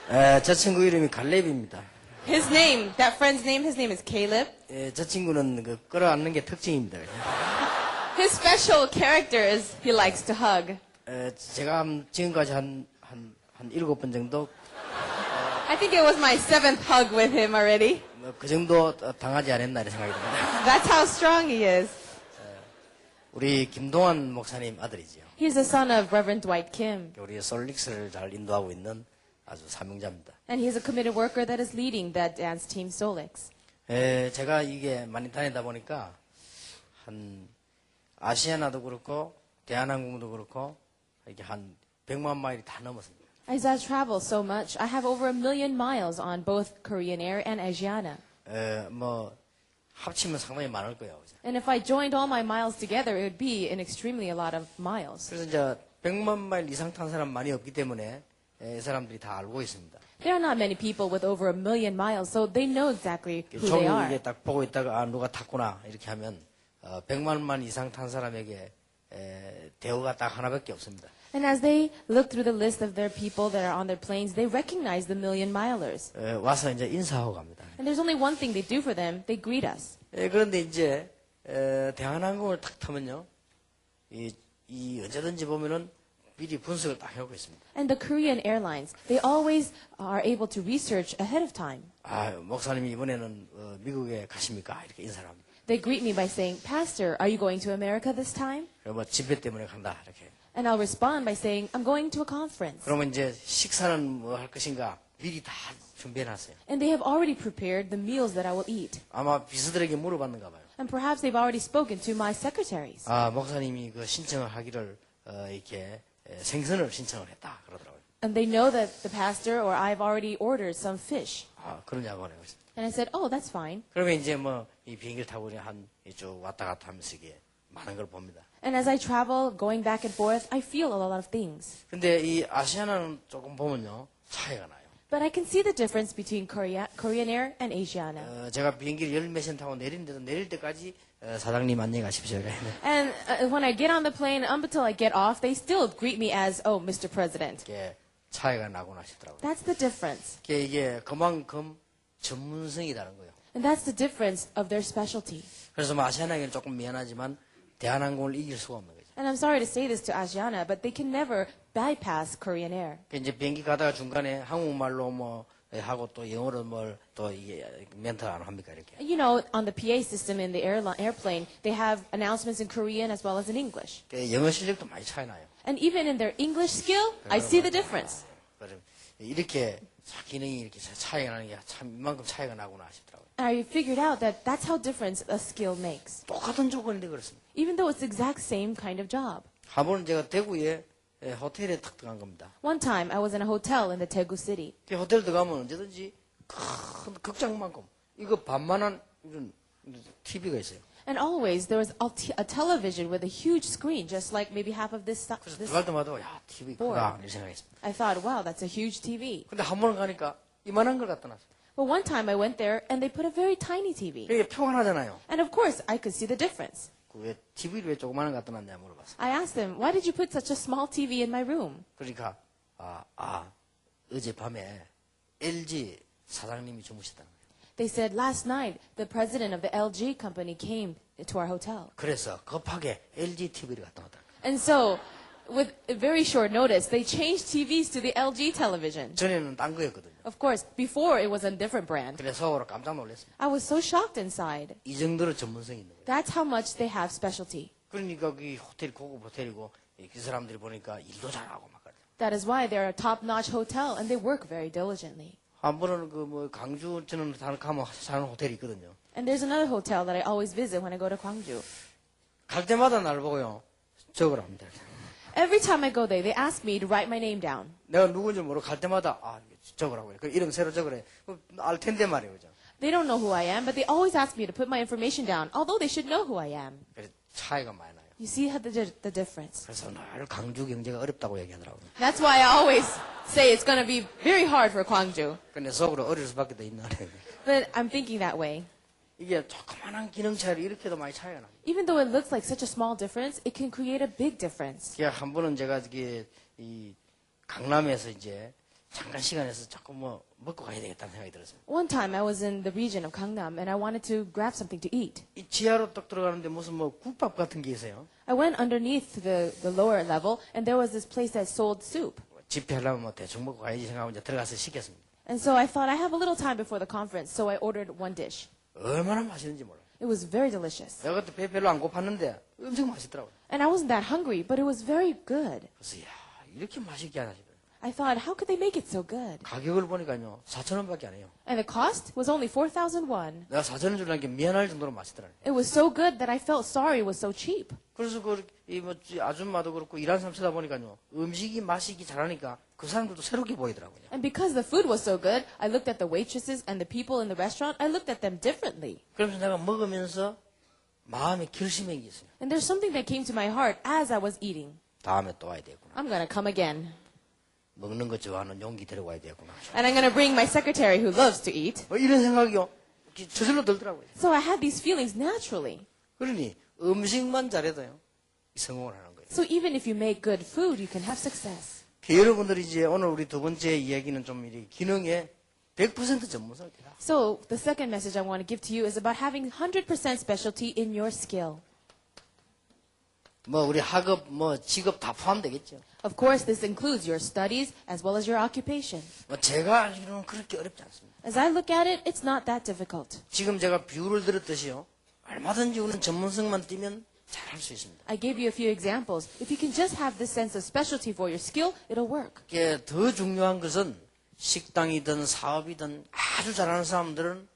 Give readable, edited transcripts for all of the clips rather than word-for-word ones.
저 친구 이름이 갈렙입니다. His name, that friend's name, his name is Caleb. 저 친구는 그 끌어안는 게 특징입니다. His special character is he likes to hug. 제가 지금까지 한 7번 정도 I think it was my 7th hug with him already. 그 정도 당하지 않았나 이런 생각이 듭니다. That's how strong he is. 우리 김동환 목사님 아들이지요. He's the son of Reverend Dwight Kim. 우리 솔릭스를 잘 인도하고 있는 아주 사명자입니다. And he's a committed worker that is leading that dance team Solix. 제가 이게 많이 다니다 보니까 한 아시아나도 그렇고 대한항공도 그렇고 이렇게 한 100만 마일이 다 넘었습니다. As I travel so much, I have over 1,000,000 miles on both Korean Air and Asiana. 뭐 합치면 상당히 많을 거예요. And if I joined all my miles together, it would be an extremely a lot of miles. 그래서 이제 100만 마일 이상 탄 사람 많이 없기 때문에 이 사람들이 다 알고 있습니다. There are not many people with over 1,000,000 miles, so they know exactly who they 종이 are. 이게 딱 보고 있다가 누가 탔구나 이렇게 하면 100만 만 이상 탄 사람에게 대우가 딱 하나밖에 없습니다. And as they look through the list of their people that are on their planes, they recognize the 1,000,000 milers. 와서 이제 인사하고 갑니다. And there's only one thing they do for them, they greet us. 그런데 이제 대한항공을 탁 타면요, 이 언제든지 보면은 미리 분석을 딱 해오고 있습니다. And the Korean airlines, they always are able to research ahead of time. 목사님이 이번에는 미국에 가십니까? 이렇게 인사를 합니다. They greet me by saying, Pastor, are you going to America this time? 뭐 집회 때문에 간다 이렇게. And I'll respond by saying, I'm going to a conference. 그러면 이제 식사는 뭐 할 것인가 미리 다 준비해놨어요. And they have already prepared the meals that I will eat. 아마 비서들에게 물어봤는가 봐요. And perhaps they've already spoken to my secretaries. 목사님이 그 신청을 하기를 이렇게 생선을 신청을 했다 그러더라고요. And they know that the pastor or I've already ordered some fish. 그러냐고 하네요. And I said, oh, that's fine. 그러면 이제 뭐 이 비행기를 타고 그냥 쭉 왔다 갔다 하면서 이게 많은 걸 봅니다. And as I travel, going back and forth, I feel a lot of things. 근데 이 아시아나는 조금 보면요 차이가 나요. But I can see the difference between Korean Air and Asiana. 제가 비행기를 열 몇 시간 타고 내리는데도 내릴 때까지 사장님 안녕히 가십시오. And when I get on the plane, up until I get off, they still greet me as, oh, Mr. President. 이게 차이가 나고 나시더라고요. That's the difference. 이게 그만큼 전문성이 다른 거예요. And that's the difference of their specialty. 그래서 뭐 아시아나에게는 조금 미안하지만 대한항공을 이길 수가 없는 거죠. And I'm sorry to say this to Asiana, but they can never bypass Korean Air. 이제 비행기 가다가 중간에 한국말로 뭐 하고 또 영어로 뭘 또 이게 멘트 안 합니까 이렇게. You know, on the PA system in the airplane, they have announcements in Korean as well as in English. 영어 실력도 많이 차이 나요. And even in their English skill, I see the difference. 이렇게 기능이 이렇게 차이가 나는 게 참 이만큼 차이가 나구나 싶더라고요. I figured out that that's how difference a skill makes. 똑같은 조건인데 그렇습니다. Even though it's the exact same kind of job. 한 번은 제가 대구에 호텔에 탁 들어간 겁니다. One time, I was in a hotel in the Daegu city. 그 호텔 들어가면 언제든지 큰 극장만큼 이거 반만한 이런 TV가 있어요. And always, there was a television with a huge screen, just like maybe half of this. 그래서 들어갈 때마다 야 TV 크다 이런 생각했습니다. I thought, wow, that's a huge TV. 근데 한 번은 가니까 이만한 걸 갖다 놨어요. But one time I went there and they put a very tiny TV. 이게 평안하잖아요. And of course, I could see the difference. 왜 TV를 왜 조그마한 거 갖다 놨냐 물어봤어요. I asked them, why did you put such a small TV in my room? 그러니까 어젯밤에 LG 사장님이 주무셨다는 거예요. They said last night the president of the LG company came to our hotel. 그래서 급하게 LG TV를 갖다 놨다. And so, with a very short notice, they changed TVs to the LG television. 전에는 딴 거였거든요. Of course, before it was a different brand. 그래서 속으로 깜짝 놀랐습니다. I was so shocked inside. 이 정도로 전문성이 있는 거예요. That's how much they have specialty. 그러니까 그 호텔이 고급 호텔이고 그 사람들이 보니까 일도 잘하고 막 그래요. That is why they're a top-notch hotel and they work very diligently. 한 번은 그 뭐 강주 저는 가면 사는 호텔이 있거든요. And there's another hotel that I always visit when I go to Gwangju. 갈 때마다 날 보고요. 적으라 합니다. Every time I go there, they ask me to write my name down. 내가 누군지 모르고 갈 때마다 적으라고 해요. 그 이름 새로 적으래. 알 텐데 말이에요. 그죠? They don't know who I am, but they always ask me to put my information down, although they should know who I am. 그래서 차이가 많이 나요. You see how the difference. 그래서 늘 강주 경제가 어렵다고 얘기하더라고요. That's why I always say it's going to be very hard for Gwangju. 근데 속으로 어릴 수밖에 더 있나 그래요. But I'm thinking that way. 이게 조그만한 기능 차이를 이렇게도 많이 차이가 나요. Even though it looks like such a small difference, it can create a big difference. 한 번은 제가 이 강남에서 이제 잠깐 시간에서 조금 뭐 먹고 가야 되겠다는 생각이 들었어요. One time I was in the region of Gangnam and I wanted to grab something to eat. 이 지하로 딱 들어가는데 무슨 뭐 국밥 같은 게 있어요. I went underneath the lower level and there was this place that sold soup. 집회하려면 뭐 대충 먹고 가야지 생각하고 이제 들어가서 시켰습니다. And so I thought I have a little time before the conference, so I ordered one dish. 얼마나 맛있는지 몰라요. It was very delicious. 내가 그때 배 별로 안 고팠는데 엄청 맛있더라고요. And I wasn't that hungry, but it was very good. 그래서 야 이렇게 맛있게 하나 싶어요. I thought, how could they make it so good? 가격을 보니까요 4,000원밖에 안 해요. And the cost was only 4,000 won. 내가 4,000원 주려는 게 미안할 정도로 맛있더라고요. It was so good that I felt sorry it was so cheap. 그래서 그이뭐 아줌마도 그렇고 일하는 사람 쳐다 보니까요 음식이 맛있기 잘하니까 그 사람들도 새롭게 보이더라고요. And because the food was so good, I looked at the waitresses and the people in the restaurant. I looked at them differently. 그러면서 내가 먹으면서 마음에 결심한 게 있어요. And there's something that came to my heart as I was eating. 다음에 또 와야 되겠구나. I'm going to come again. 먹는 거 좋아하는 용기 데려와야 되겠구나. And I'm going to bring my secretary who loves to eat. 이런 생각이요. 저절로 들더라고요. So I had these feelings naturally. 그러니 음식만 잘해도요. 성공을 하는 거예요. So even if you make good food, you can have success. 여러분들이 이제 오늘 우리 두 번째 이야기는 좀 이 기능에 100% 전문성을 다. So the second message I want to give to you is about having 100% specialty in your skill. 뭐 우리 학업, 뭐 직업 다 포함되겠죠. Of course, this includes your studies as well as your occupation. 뭐 제가 알기로는 그렇게 어렵지 않습니다. As I look at it, it's not that difficult. 지금 제가 비유를 들었듯이요. 얼마든지 우리는 전문성만 띄면 잘할 수 있습니다. I gave you a few examples. If you can just have this sense of specialty for your skill, it'll work. 이게 더 중요한 것은 식당이든 사업이든 아주 잘하는 사람들은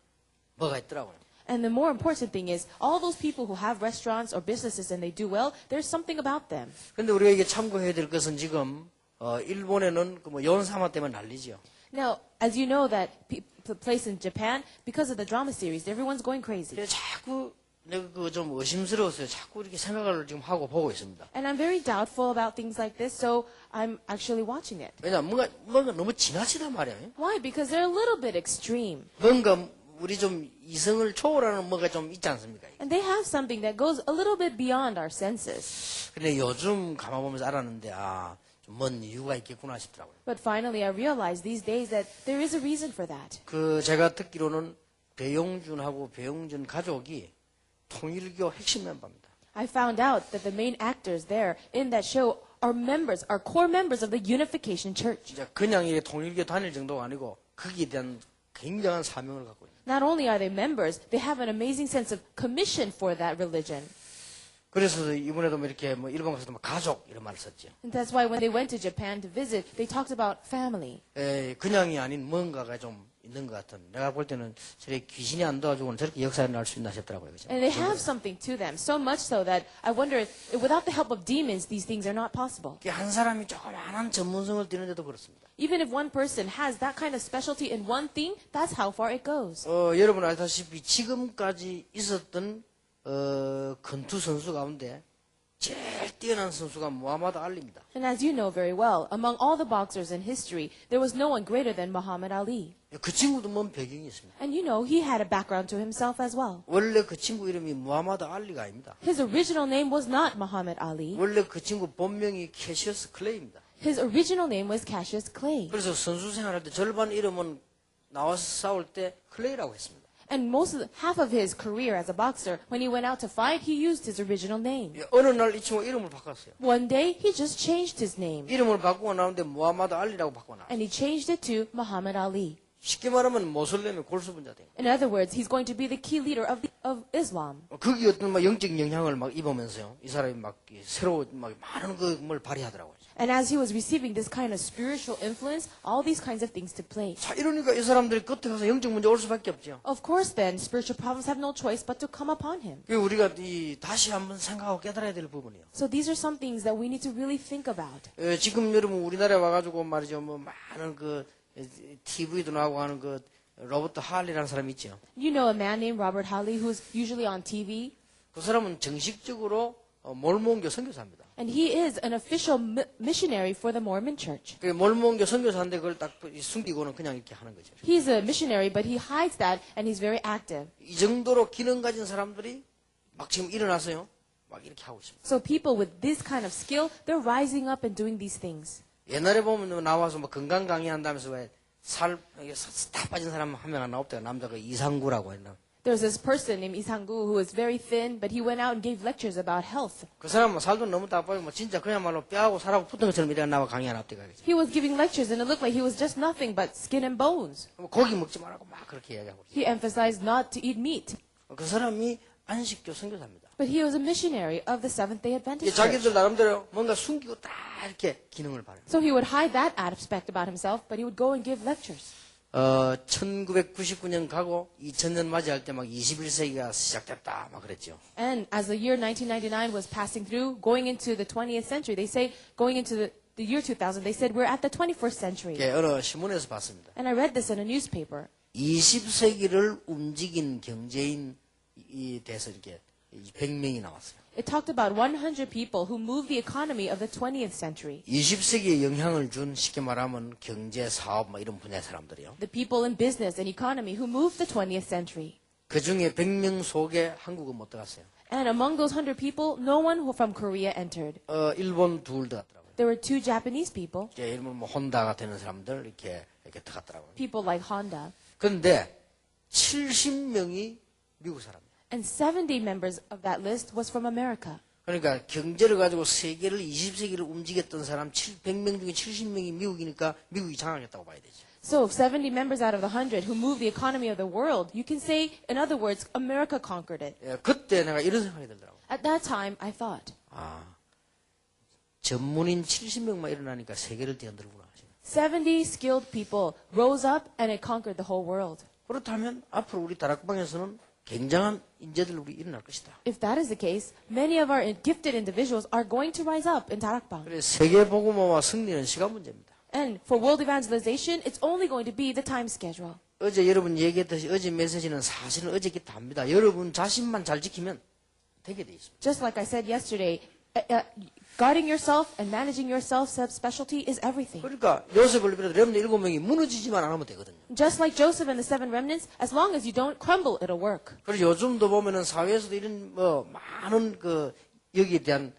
뭐가 있더라고요. And the more important thing is, all those people who have restaurants or businesses and they do well, there's something about them. 근데 우리가 이게 참고해야 될 것은 지금 일본에는 그 뭐 연사마 때문에 난리죠. Now, as you know that the place in Japan, because of the drama series, everyone's going crazy. 그래서 자꾸 내가 그 좀 의심스러웠어요. 자꾸 이렇게 생각을 지금 하고 보고 있습니다. And I'm very doubtful about things like this, so I'm actually watching it. 왜냐 뭔가 너무 지나치단 말이에요. Why? Because they're a little bit extreme. 뭔가 우리 좀 이성을 초월하는 뭐가 좀 있지 않습니까? And they have something that goes a little bit beyond our senses. 근데 요즘 가만보면서 알았는데 좀 뭔 이유가 있겠구나 싶더라고요. But finally, I realized these days that there is a reason for that. 그 제가 듣기로는 배용준하고 배용준 가족이 통일교 핵심 멤버입니다. I found out that the main actors there in that show are core members of the Unification Church. 진짜 그냥 이게 통일교 다닐 정도가 아니고 거기에 대한 굉장한 사명을 갖고 있어요. Not only are they members, they have an amazing sense of commission for that religion. 그래서 이번에도 뭐 이렇게 뭐 일본 가서도 뭐 가족 이런 말을 썼죠. And that's why when they went to Japan to visit, they talked about family. 그냥이 아닌 뭔가가 좀 있는 것 같은. 내가 볼 때는 저렇게 귀신이 안 도와주고는 저렇게 역사를 날 수 있나 싶더라고요. 그죠? And they have something to them, so much so that I wonder if without the help of demons, these things are not possible. 한 사람이 조그마한 전문성을 띠는데도 그렇습니다. Even if one person has that kind of specialty in one thing, that's how far it goes. 여러분 알다시피 지금까지 있었던 권투 선수 가운데 제일 뛰어난 선수가 무하마드 알리입니다. And as you know very well, among all the boxers in history, there was no one greater than Muhammad Ali. 그 친구도 뭔 배경이 있습니다. And you know, he had a background to himself as well. 원래 그 친구 이름이 무하마드 알리가 아닙니다. His original name was not Muhammad Ali. 원래 그 친구 본명이 캐시어스 클레이입니다. His original name was Cassius Clay. 그래서 선수 생활할 때 절반 이름은 나와서 싸울 때 클레이라고 했습니다. And half of his career as a boxer, when he went out to fight, he used his original name. 어느 날 이 친구가 이름을 바꿨어요. One day, he just changed his name. 이름을 바꾸고 나오는데 무하마드 알리라고 바꾸고 나왔어요. And he changed it to Muhammad Ali. 쉽게 말하면 모슬렘의 골수분자 돼요. In other words, he's going to be the key leader of Islam. 거기 어떤 막 영적 영향을 막 입으면서요. 이 사람이 막 새로 막 많은 걸 발휘하더라고요. And as he was receiving this kind of spiritual influence, all these kinds of things took place. 자, 이러니까 이 사람들이 끝에 가서 영적 문제 올 수밖에 없죠. Of course, then, spiritual problems have no choice but to come upon him. 그 우리가 다시 한번 생각하고 깨달아야 될 부분이요. So these are some things that we need to really think about. 지금 여러분 우리나라에 와가지고 말이죠. 뭐 많은 그 TV도 나오고 하는 그 로버트 할리라는 사람이 있죠. You know a man named Robert Halley who's usually on TV? 그 사람은 정식적으로 몰몬교 선교사입니다. And he is an official missionary for the Mormon Church. 그 몰몬교 선교사인데 그걸 딱 숨기고는 그냥 이렇게 하는 거죠. He's a missionary, but he hides that, and he's very active. 이 정도로 기능 가진 사람들이 막 지금 일어나서요. 막 이렇게 하고 있습니다. So people with this kind of skill, they're rising up and doing these things. 옛날에 보면 나와서 뭐 건강 강의한다면서 왜 다 빠진 사람 한 명 안 나왔대요. 남자가 이상구라고 했나. There was this person named Isangu who was very thin, but he went out and gave lectures about health. 그 사람은 살도 너무 다 빠지고 뭐 진짜 그야말로 뼈하고 살하고 붙은 것처럼 이래 나와 강의 안 합대가. He was giving lectures and it looked like he was just nothing but skin and bones. 고기 먹지 말라고 막 그렇게 이야기하고. He emphasized not to eat meat. 그 사람이 안식교 선교사입니다. But he was a missionary of the Seventh-day Adventist 자기들 Church. 나름대로 뭔가 숨기고 딱 이렇게 기능을 발휘. So he would hide that aspect about himself, but he would go and give lectures. 1999년 가고 2000년 맞이할 때 막 21세기가 시작됐다 막 그랬죠. And as the year 1999 was passing through, going into the 20th century, they say, going into the year 2000, they said we're at the 21st century. 예, 어느 신문에서 봤습니다. And I read this in a newspaper. 20세기를 움직인 경제인이 돼서 이렇게 100명이 나왔어요. It talked about 100 people who moved the economy of the 20th century. 20세기에 영향을 준 쉽게 말하면 경제, 사업 뭐 이런 분야의 사람들이요. The people in business and economy who moved the 20th century. 그 중에 100명 속에 한국은 못 들어갔어요. And among those 100 people, no one from Korea entered. 일본 둘 들어갔더라고요. There were 2 Japanese people, 이제 일본 뭐 혼다가 되는 사람들 이렇게 들어갔더라고요. people like Honda. 그런데 70명이 미국 사람. And 70 members of that list was from America. 그러니까 경제를 가지고 세계를 20세기를 움직였던 사람 100명 중에 70명이 미국이니까 미국이 장악했다고 봐야 되죠. So 70 members out of the 100 who moved the economy of the world, you can say, in other words, America conquered it. 예, 그때 내가 이런 생각이 들더라고요. At that time, I thought, 전문인 70명만 일어나니까 세계를 뛰어들구나. 70 skilled people rose up and it conquered the whole world. 그렇다면 앞으로 우리 다락방에서는 굉장한 인재들 우리 일어날 것이다. If that is the case, many of our gifted individuals are going to rise up in Darakbang. 그래 세계 복음화와 승리는 시간 문제입니다. And for world evangelization, it's only going to be the time schedule. 어제 여러분 얘기했듯이 어제 메시지는 사실은 어제 게 답니다. 여러분 자신만 잘 지키면 되게 돼 있습니다. Just like I said yesterday, guarding yourself and managing your self-specialty is everything. 그러니까 요셉을 비롯해 렘넌트 7명이 무너지지만 않으면 되거든요. Just like Joseph and the 7 remnants, as long as you don't crumble, it'll work. 그래서 요즘도 보면은 사회에서도 이런 많은 여기에 대한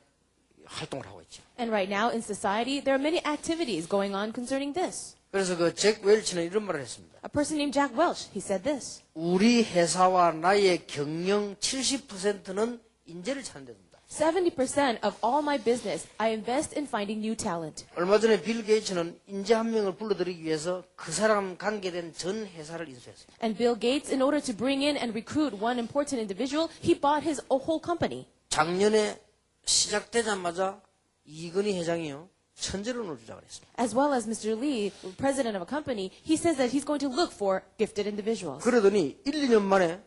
활동을 하고 있죠. And right now in society, there are many activities going on concerning this. 그래서 잭 웰치는 이런 말을 했습니다. A person named Jack Welch, he said this. 우리 회사와 나의 경영 70%는 인재를 찾는 데 듭니다. 70% of all my business, I invest in finding new talent. 얼마 전에 빌 게이츠는 인재 한 명을 불러들이기 위해서 그 사람 관계된 전 회사를 인수했어요. And Bill Gates, in order to bring in and recruit one important individual, he bought his whole company. 작년에 시작되자마자 이건희 회장이요. 천재론을 주장을 했습니다. As well as Mr. Lee, president of a company, he says that he's going to look for gifted individuals. 그러더니 1, 2년 만에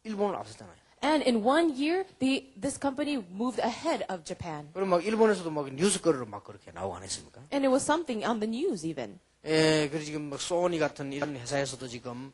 일본을 앞섰잖아요. And in 1 year, this company moved ahead of Japan. 그럼 막 일본에서도 막 뉴스거리로 막 그렇게 나오고 안 했습니까? And it was something on the news even. 예, 그리고 지금 막 소니 같은 이런 회사에서도 지금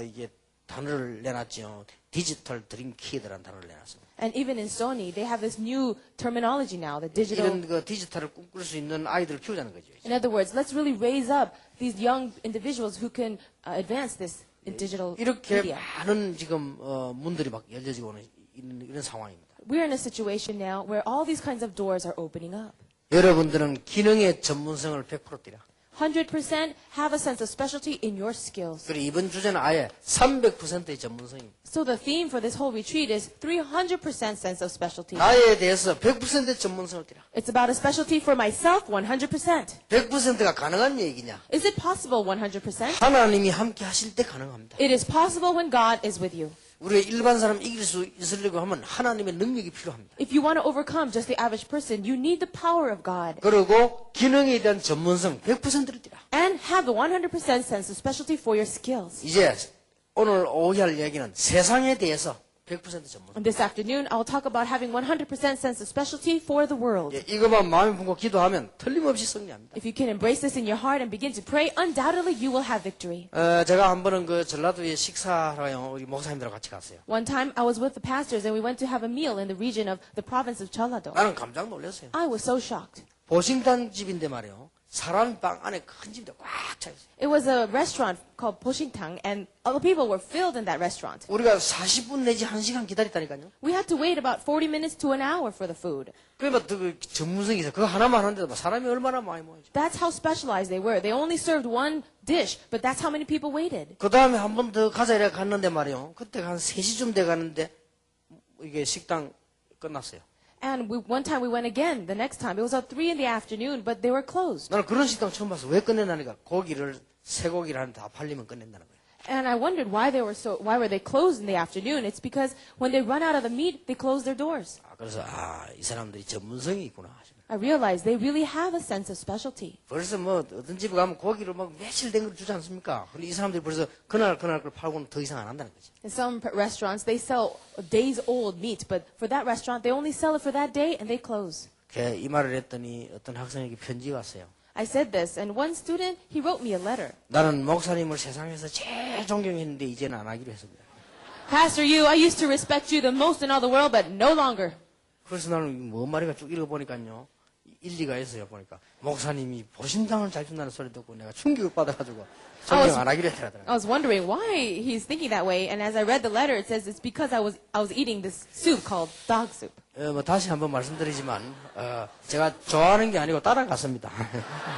이게 단어를 내놨죠. 디지털 드림키드라는 단어를 내놨습니다. And even in Sony, they have this new terminology now, the digital. 이런 그 디지털을 꿈꿀 수 있는 아이들을 키우자는 거죠. In other words, let's really raise up these young individuals who can advance this in digital 이렇게 media. 많은 지금 문들이 막 열려지고 있는 이런 상황입니다. We're in a situation now where all these kinds of doors are opening up. 여러분들은 기능의 전문성을 100% 띠라. 100% have a sense of specialty in your skills. 그리고 이번 주제는 아예 300%의 전문성입니다. So the theme for this whole retreat is 300% sense of specialty. 나에 대해서 100%의 전문성을 띠라. It's about a specialty for myself 100%. 100%가 가능한 얘기냐? Is it possible 100%? 하나님이 함께 하실 때 가능합니다. It is possible when God is with you. 우리가 일반 사람 이길 수 있으려고 하면 하나님의 능력이 필요합니다. If you want to overcome just the average person, you need the power of God. 그리고 기능에 대한 전문성 100%를 띠라. And have a 100% sense of specialty for your skills. 이제 오늘 오후 할 얘기는 세상에 대해서 100% 전문성. And this afternoon, I'll talk about having 100% sense of specialty for the world. 예, 이것만 마음에 품고 기도하면 틀림없이 승리합니다. If you can embrace this in your heart and begin to pray, undoubtedly you will have victory. 제가 한 번은 그 전라도에 식사하러 우리 목사님들하고 같이 갔어요. One time, I was with the pastors and we went to have a meal in the region of the province of Jeollado. 나는 깜짝 놀랐어요. I was so shocked. 보신탕 집인데 말이요. 사람이 방 안에 큰 집인데 꽉 차 있어요. It was a restaurant called Poshintang, and other people were filled in that restaurant. 우리가 40분 내지 1시간 기다렸다니까요. We had to wait about 40 minutes to an hour for the food. 그러니까 그 전문성이 있어요. 그거 하나만 하는데도 막 사람이 얼마나 많이 모이죠. That's how specialized they were. They only served one dish, but that's how many people waited. 그 다음에 한 번 더 가자 이래 갔는데 말이요. 그때 한 3시쯤 돼 가는데 이게 식당 끝났어요. And one time we went again. The next time it was at 3 in the afternoon, but they were closed. 나는 그런 식당 처음 봤어. 왜 끝낸다니까 고기를 쇠고기를 하는데 다 팔리면 끝낸다는 거예요. And I wondered why were they closed in the afternoon? It's because when they run out of the meat, they close their doors. 그래서 이 사람들이 전문성이 있구나. I realized they really have a sense of specialty. 벌써 뭐 어떤 집에 가면 고기를 막 며칠 된 걸 주지 않습니까? 근데 이 사람들이 벌써 그날 걸 팔고는 더 이상 안 한다는 거지. In some restaurants, they sell days old meat, but for that restaurant, they only sell it for that day and they close. 이 말을 했더니 어떤 학생에게 편지가 왔어요. I said this, and one student, he wrote me a letter. 나는 목사님을 세상에서 제일 존경했는데 이제는 안 하기로 했습니다. Pastor, I used to respect you the most in all the world, but no longer. 그래서 나는 뭔 말인가 쭉 읽어보니까요. 일리가 있어요. 보니까 목사님이 보신당을 잘 준다는 소리 듣고 내가 충격을 받아가지고 존경 안 하기로 했더라고요. I was wondering why he's thinking that way, and as I read the letter, it says it's because I was eating this soup called dog soup. 뭐 다시 한번 말씀드리지만 제가 좋아하는 게 아니고 따라갔습니다.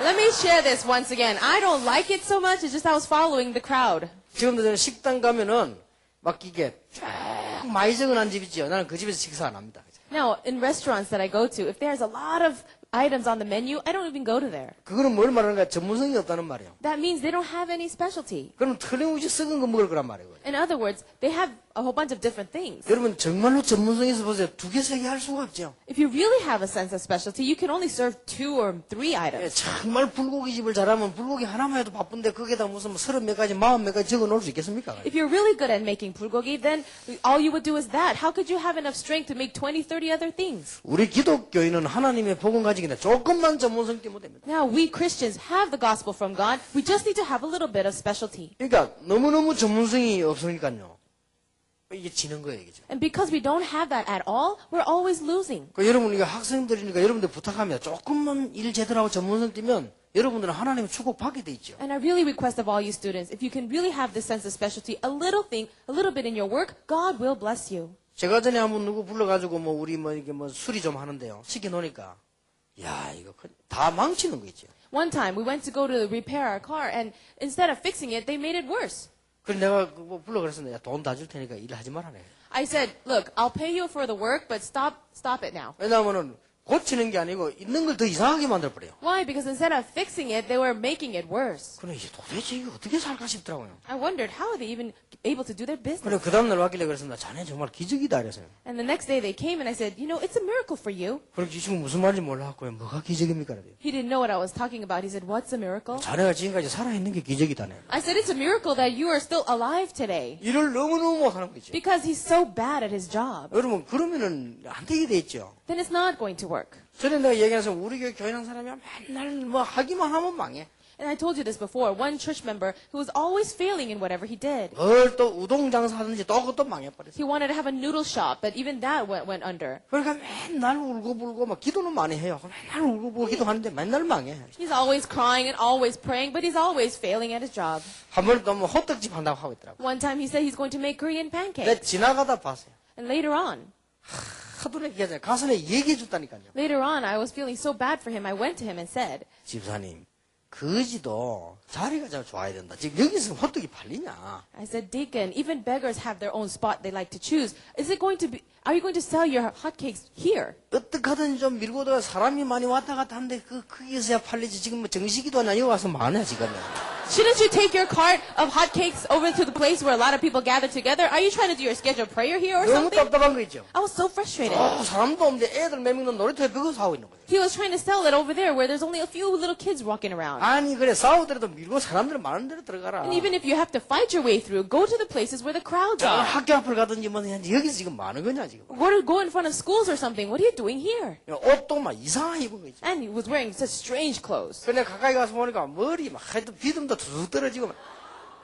Let me share this once again. I don't like it so much. It's just I was following the crowd. 지금도 저는 식당 가면은 막 이게 쫙 많이 적어놓은 집 있죠. 나는 그 집에서 식사 안 합니다. Now, in restaurants that I go to, if there's a lot of items on the menu, I don't even go to there. 그거는 뭘 말하는가? 전문성이 없다는 말이에요. That means they don't have any specialty. 그럼 틀림없이 썩은 거 먹을 거란 말이에요. In other words, they have a whole bunch of different things. 여러분 정말로 전문성이 있어 보세요. 2개, 3개 할 수가 없죠. If you really have a sense of specialty, you can only serve 2 or 3 예, items. 정말 불고기 집을 잘하면 불고기 하나만 해도 바쁜데 거기에다 무슨 30몇 가지, 40몇 가지 적어 놓을 수 있겠습니까? If you're really good at making bulgogi, then all you would do is that. How could you have enough strength to make 20, 30 other things? 우리 기독교인은 하나님의 복음 가지기는 조금만 전문성 때문에 됩니다. Now, we Christians have the gospel from God. We just need to have a little bit of specialty. 그러니까 너무너무 전문성이 없으니까요. 이게 지는 거예요, 이게. And because we don't have that at all, we're always losing. 여러분, 이게 학생들이니까 여러분들 부탁합니다. 조금만 일 제대로 하고 전문성 띄면 여러분들은 하나님의 축복 받게 돼 있죠. And I really request of all you students, if you can really have this sense of specialty, a little bit in your work, God will bless you. 제가 전에 한번 누구 불러가지고 우리 이게 수리 좀 하는데요. 시켜놓으니까, 야, 이거 다 망치는 거 있죠. One time, we went to go to repair our car, and instead of fixing it, they made it worse. 그래서 내가 불러 그랬었는데, 돈 다 줄 테니까 일하지 말아라. I said, look, I'll pay you for the work, but stop it now. 왜냐하면은 고치는 게 아니고 있는 걸 더 이상하게 만들어버려요. Why? Because instead of fixing it, they were making it worse. 그래, 이게 도대체 이게 어떻게 살까 싶더라고요. I wondered, how are they even able to do their 그래, business? 그 다음날 왔길래 그랬습니다. 자네 정말 기적이다. 그랬어요. And the next day they came and I said, it's a miracle for you. 그럼 지금 무슨 말인지 몰라갖고요. 뭐가 기적입니까? 그래요. He didn't know what I was talking about. He said, what's a miracle? 자네가 지금까지 살아있는 게 기적이다네. I said, it's a miracle that you are still alive today. 일을 너무너무 못하는 거죠. Because he's so bad at his job. 여러분, 그러면은 안 되게 돼 있죠. Then it's not going to work. 전에 내가 얘기해서 우리 교회 교인한 사람이 맨날 하기만 하면 망해. And I told you this before. One church member who was always failing in whatever he did. 뭘 또 우동 장사하든지 또 그것도 망해버렸어. He wanted to have a noodle shop, but even that went under. 그러니까 맨날 울고불고 막 기도는 많이 해요. 맨날 울고불고 기도하는데 맨날 망해. He's always crying and always praying, but he's always failing at his job. 한 번에 또 호떡집 한다고 하고 있더라고. One time he said he's going to make Korean 내가 pancakes. 지나가다 봤어요. And later on, 하도 얘기하잖아요. 가서 내가 얘기해 줬다니까요. later on, I was feeling so bad for him. I went to him and said, 집사님, 거지도 자리가 잘 좋아야 된다. 지금 여기서 호떡이 팔리냐? I said, Deacon, even beggars have their own spot they like to choose. Are you going to sell your hotcakes here? 어떻게 하든 좀 밀고 들어가 사람이 많이 왔다 갔다 하는데 거기서야 팔리지. 지금 뭐 정식이도 아니야. 여기 와서 많아 지금. Shouldn't you take your cart of hotcakes over to the place where a lot of people gather together? Are you trying to do your scheduled prayer here or 너무 something? 답답한 거 있죠. I was so frustrated. 사람도 없는데 애들 몇 명도 놀이터에 거기서 하고 있는 거예요. He was trying to sell it over there where there's only a few little kids walking around. 아니 그래 싸우더라도 밀고 사람들 많은 데로 들어가라. And even if you have to fight your way through, go to the places where the crowds 저 are. 학교 앞을 가든지 뭐 여기서 지금 많은 거냐 지금. Go in front of schools or something. What are you doing here? 옷도 막 이상하게 입은 거 있죠. And he was wearing such strange clothes. 근데 가까이 가서 보니까 머리 막 하여튼 비듬도 툭 떨어지고 막.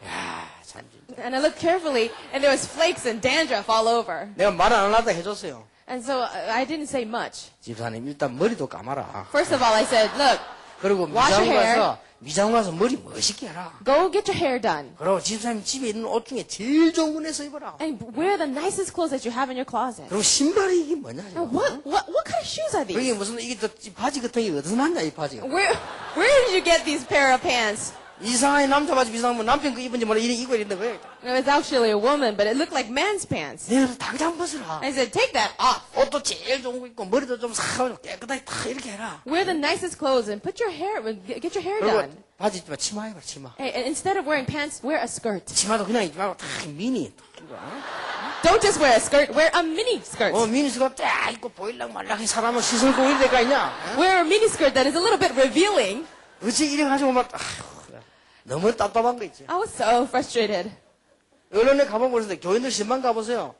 야, 참 진짜. And I looked carefully, and there was flakes and dandruff all over. 내가 말 안 하려다 해줬어요. And so I didn't say much. 집사님 일단 머리도 감아라. First of all, I said, look, 그리고 Wash your hair. 미장 가서 머리 멋있게 해라. Go get your hair done. 그리고 집사님 집에 있는 옷 중에 제일 좋은 거 내서 입어라. And wear the nicest clothes that you have in your closet. 그리고 신발이 이게 뭐냐? Now, 이거. what kind of shoes are these? 이게 무슨 이게 또 바지 같은 게 어디서 났냐 이 바지가. Where did you get these pair of pants? 이상하게 남자 바지 비상하면 남편 거 입은지 몰라 이래 입고 있는 거예요. It was actually a woman, but it looked like man's pants. 내가 당장 벗으라. I said, take that off. 옷도 제일 좋은 거 입고 머리도 좀 싹하고 깨끗하게 다 이렇게 해라. Wear the nicest clothes and put your hair, get your hair 그리고 done. 바지 입지 마 치마 입어라 치마. Hey, and instead of wearing pants, wear a skirt. 치마도 그냥 입지 말고 다 미니. Don't just wear a skirt, wear a mini skirt. 미니스가 딱 입고 보일랑 말랑 사람을 시선 보일 때가 있냐? Wear a mini skirt that is a little bit revealing. 어찌 이래 가지고 막 너무 답답한 거 있지. I was so frustrated. 언론에 가보고 교인들 신방 가보세요.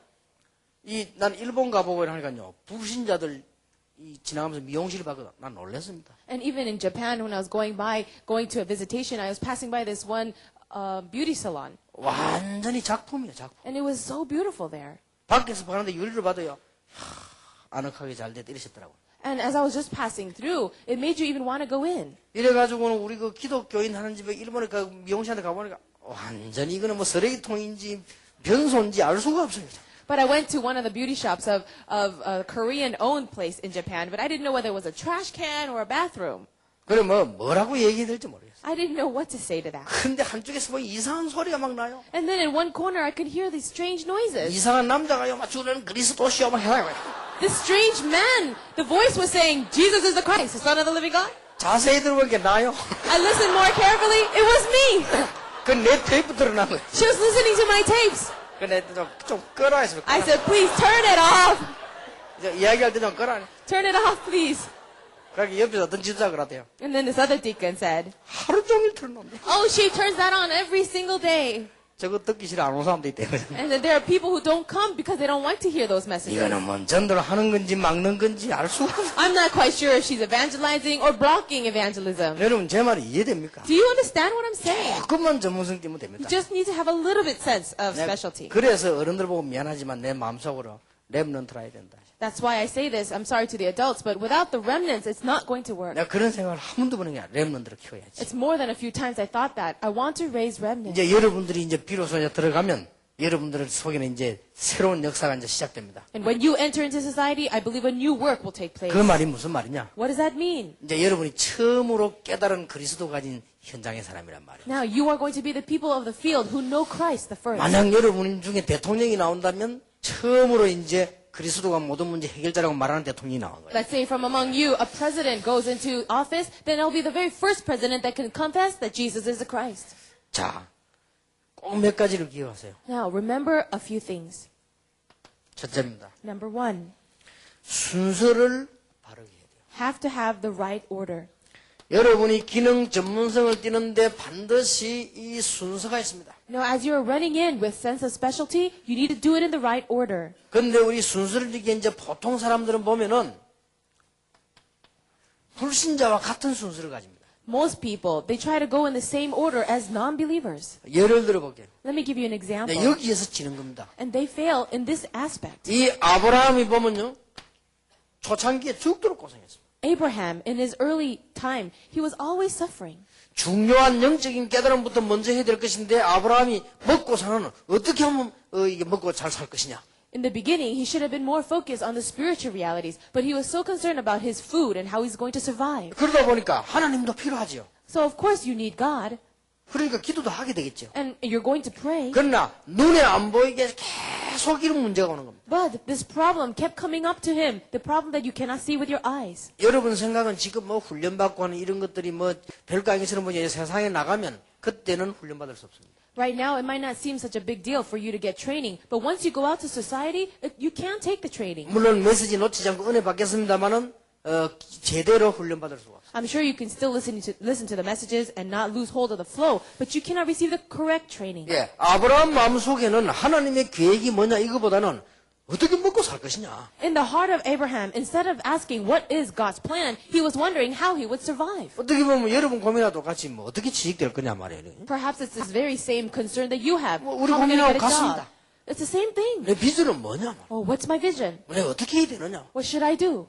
난 일본 가보고 하니까요. 불신자들 지나가면서 미용실 봤거든. 난 놀랐습니다. And even in Japan, when I was going to a visitation, I was passing by this one beauty salon. 완전히 작품이야, 작품. And it was so beautiful there. 밖에서 보는데 유리를 봐도요. 아늑하게 잘 됐다 이러셨더라고요. And as I was just passing through, it made you even want to go in. 이래가지고는 우리 그 기독교인 하는 집에 일본에 그 미용실한테 가보니까 완전히 이거는 뭐 쓰레기통인지 변소인지 알 수가 없어요. But I went to one of the beauty shops of a Korean-owned place in Japan, but I didn't know whether it was a trash can or a bathroom. 그래 뭐라고 얘기해야 될지 모르겠어요. I didn't know what to say to that. 근데 한쪽에서 뭐 이상한 소리가 막 나요. And then in one corner, I could hear these strange noises. 이상한 남자가요, 막 주는 그리스도시오 막 해요. This strange man, the voice was saying, Jesus is the Christ, the Son of the living God. 자세히 들어보니까 나요. I listened more carefully. It was me. 그 내 테이프 들어난 거예요. She was listening to my tapes. 근데 좀 꺼라 해서 I said, please turn it off. 이제 이야기할 때 좀 꺼라. Turn it off, please. 그러니까 옆에서 어떤 지도자 그러대요. And then this other deacon said, 하루 종일 틀어놓는데. oh, she turns that on every single day. 저거 듣기 싫어 안 오는 사람도 있대요. And then there are people who don't come because they don't like to hear those messages. 이거는 뭐 전도를 하는 건지 막는 건지 알 수가 없어요. I'm not quite sure if she's evangelizing or blocking evangelism. 여러분 제 말이 이해됩니까? Do you understand what I'm saying? 조금만 전문성 띄면 됩니다. You just need to have a little bit sense of 내가 specialty. 그래서 어른들 보고 미안하지만 내 마음속으로 랩런트라 해야 된다. That's why I say this. I'm sorry to the adults, but without the remnants, it's not going to work. 내가 그런 생각을 한 번도 보는 게 아니라 랩런트를 키워야지. It's more than a few times I thought that. I want to raise remnants. 이제 여러분들이 이제 비로소 이제 들어가면 여러분들 속에는 이제 새로운 역사가 이제 시작됩니다. And when you enter into society, I believe a new work will take place. 그 말이 무슨 말이냐? What does that mean? 이제 여러분이 처음으로 깨달은 그리스도 가진 현장의 사람이란 말이에요. Now you are going to be the people of the field who know Christ the first. 만약 여러분 중에 대통령이 나온다면 처음으로 이제 그리스도가 모든 문제 해결자라고 말하는 대통령이 나온 거예요. Let's say from among you a president goes into office, then it'll be the very first president that can confess that Jesus is the Christ. 자, 꼭 몇 가지를 기억하세요. Now remember a few things. 첫째입니다. Number one, 순서를 바르게 해야 돼요. have to have the right order. 여러분이 기능 전문성을 띠는데 반드시 이 순서가 있습니다. Now, as you are running in with sense of specialty, you need to do it in the right order. 근데 우리 순서를 이게 이제 보통 사람들은 보면은 불신자와 같은 순서를 가집니다. Most people, they try to go in the same order as non-believers. 예를 들어 볼게요. Let me give you an 네, example. 여기에서 지는 겁니다. And they fail in this aspect. 이 아브라함이 보면요. 초창기에 죽도록 고생했습니다. Abraham, in his early time, he was always suffering. 중요한 영적인 깨달음부터 먼저 해야 될 것인데 아브라함이 먹고 사는 어떻게 하면 이게 먹고 잘 살 것이냐. In the beginning, he should have been more focused on the spiritual realities, but he was so concerned about his food and how he's going to survive. 그러다 보니까 하나님도 필요하지요. So of course you need God, 그러니까 기도도 하게 되겠죠. and you're going to pray. 그러나 눈에 안 보이게 계속 이런 문제가 오는 겁니다. But this problem kept coming up to him, the problem that you cannot see with your eyes. 여러분 생각은 지금 뭐 훈련받고 하는 이런 것들이 뭐 별거 아니처럼 보니 세상에 나가면 그때는 훈련받을 수 없습니다. Right now, it might not seem such a big deal for you to get training, but once you go out to society, you can't take the training. 물론 메시지 놓치지 않고 은혜 받겠습니다만은 제대로 훈련받을 수가 없어요. I'm sure you can still listen to the messages and not lose hold of the flow, but you cannot receive the correct training. 예, 아브라함 마음속에는 하나님의 계획이 뭐냐 이거보다는 어떻게 먹고 살 것이냐. In the heart of Abraham, instead of asking what is God's plan, he was wondering how he would survive. 어떻게 보면 여러분 고민과 똑같이 뭐 어떻게 취직될 거냐 말이에요. Perhaps it's this very same concern that you have. 우리 How am I 고민하고 going to get a 같습니다. job? It's the same thing. 내 비전은 뭐냐? Oh, what's my vision? 내가 어떻게 해야 되느냐? What should I do?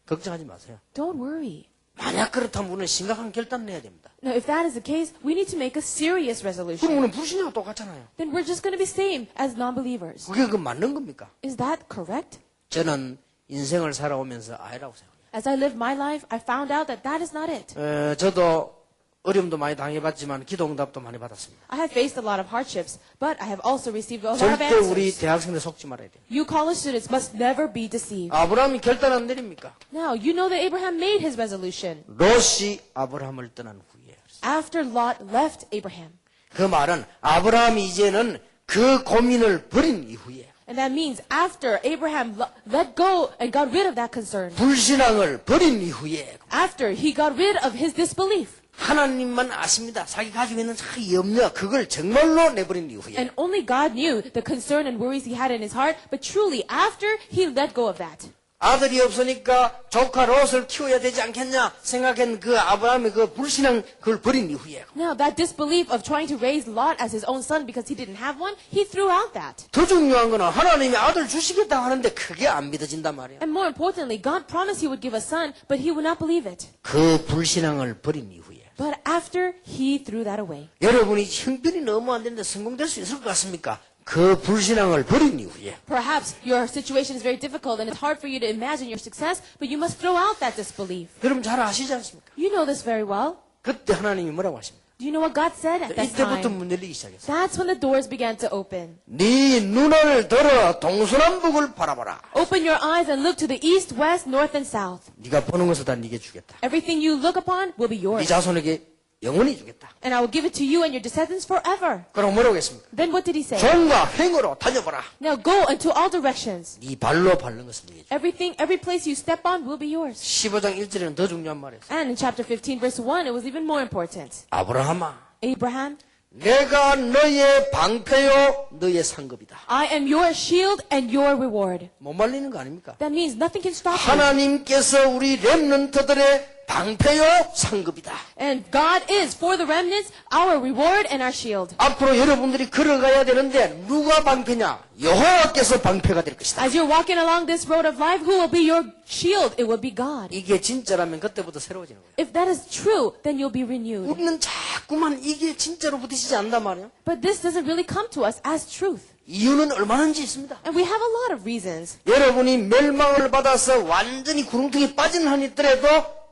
걱정하지 마세요. Don't worry. 만약 그렇다면 우리는 심각한 결단을 내야 됩니다. Now, if that is the case, we need to make a serious 그럼 resolution. 우리는 불신자와 똑같잖아요. Then we're just going to be same as non-believers. 그게 그 맞는 겁니까? Is that correct? 저는 인생을 살아오면서 아니라고 생각해요. As I lived my life, I found out that that is not it. 저도 어려움도 많이 당해봤지만 기도응답도 많이 받았습니다. I have faced a lot of hardships, but I have also received a lot of 절대 우리 answers. 대학생들 속지 말아야 돼요. You college students must never be deceived. 아브라함이 결단 안 내립니까? Now, you know that Abraham made his resolution 롯이 아브라함을 떠난 후에. after Lot left Abraham. 그 말은 아브라함이 이제는 그 고민을 버린 이후에 And that means after Abraham let go and got rid of that concern, 불신앙을 버린 이후에 after he got rid of his disbelief, 하나님만 아십니다. 자기 가지고 있는 자기 염려 그걸 정말로 내버린 이후에 and only God knew the concern and worries he had in his heart, but truly after he let go of that. 아들이 없으니까 조카 롯을 키워야 되지 않겠냐 생각한 그 아브라함의 그 불신앙 그걸 버린 이후에 Now, that disbelief of trying to raise Lot as his own son because he didn't have one, he threw out that. 더 중요한 거는 하나님이 아들 주시겠다고 하는데 그게 안 믿어진단 말이에요. And more importantly, God promised he would give a son, but he would not believe it. 그 불신앙을 버린 이후에 But after he threw that away. 여러분이 형편이 너무 안 되는데 성공될 수 있을 것 같습니까? 그 불신앙을 버린 이후에 Perhaps your situation is very difficult and it's hard for you to imagine your success, but you must throw out that disbelief. 여러분 잘 아시지 않습니까? You know this very well. 그때 하나님이 뭐라고 하십니까? Do you know what God said at that 이때부터 time? 문 열리기 시작했어요. That's when the doors began to open. 네 눈을 들어 동서남북을 바라봐라. Open your eyes and look to the east, west, north, and south. 네가 보는 것을 다 네게 주겠다. Everything you look upon will be 네 yours. 자손에게 영원히 주겠다. And I will give it to you and your descendants forever. 그럼 뭐라고 했습니까? Then what did he say? 종과 행으로 다녀보라. Now go into all directions. 네 발로 밟는 것을 네게 주. Every place you step on will be yours. 15장 1절에는 더 중요한 말이었어요. And in chapter 15, verse 1, it was even more important. 아브라함아, Abraham, 내가 너의 방패요, 너의 상급이다. I am your shield and your reward. 못 말리는 거 아닙니까? That means nothing can stop you. 하나님께서 우리 렘넌트들의 방패요, 상급이다. And God is, for the remnants, our reward and our shield. 앞으로 여러분들이 걸어가야 되는데 누가 방패냐? 여호와께서 방패가 될 것이다. As you're walking along this road of life, who will be your shield? It will be God. 이게 진짜라면 그때부터 새로워지는 거예요. If that is true, then you'll be renewed. 우리는 자꾸만 이게 진짜로 부딪히지 않단 말이에요. But this doesn't really come to us as truth. 이유는 얼마든지 있습니다. And we have a lot of reasons. 여러분이 멸망을 받아서 완전히 구렁텅이 빠진 한 있더라도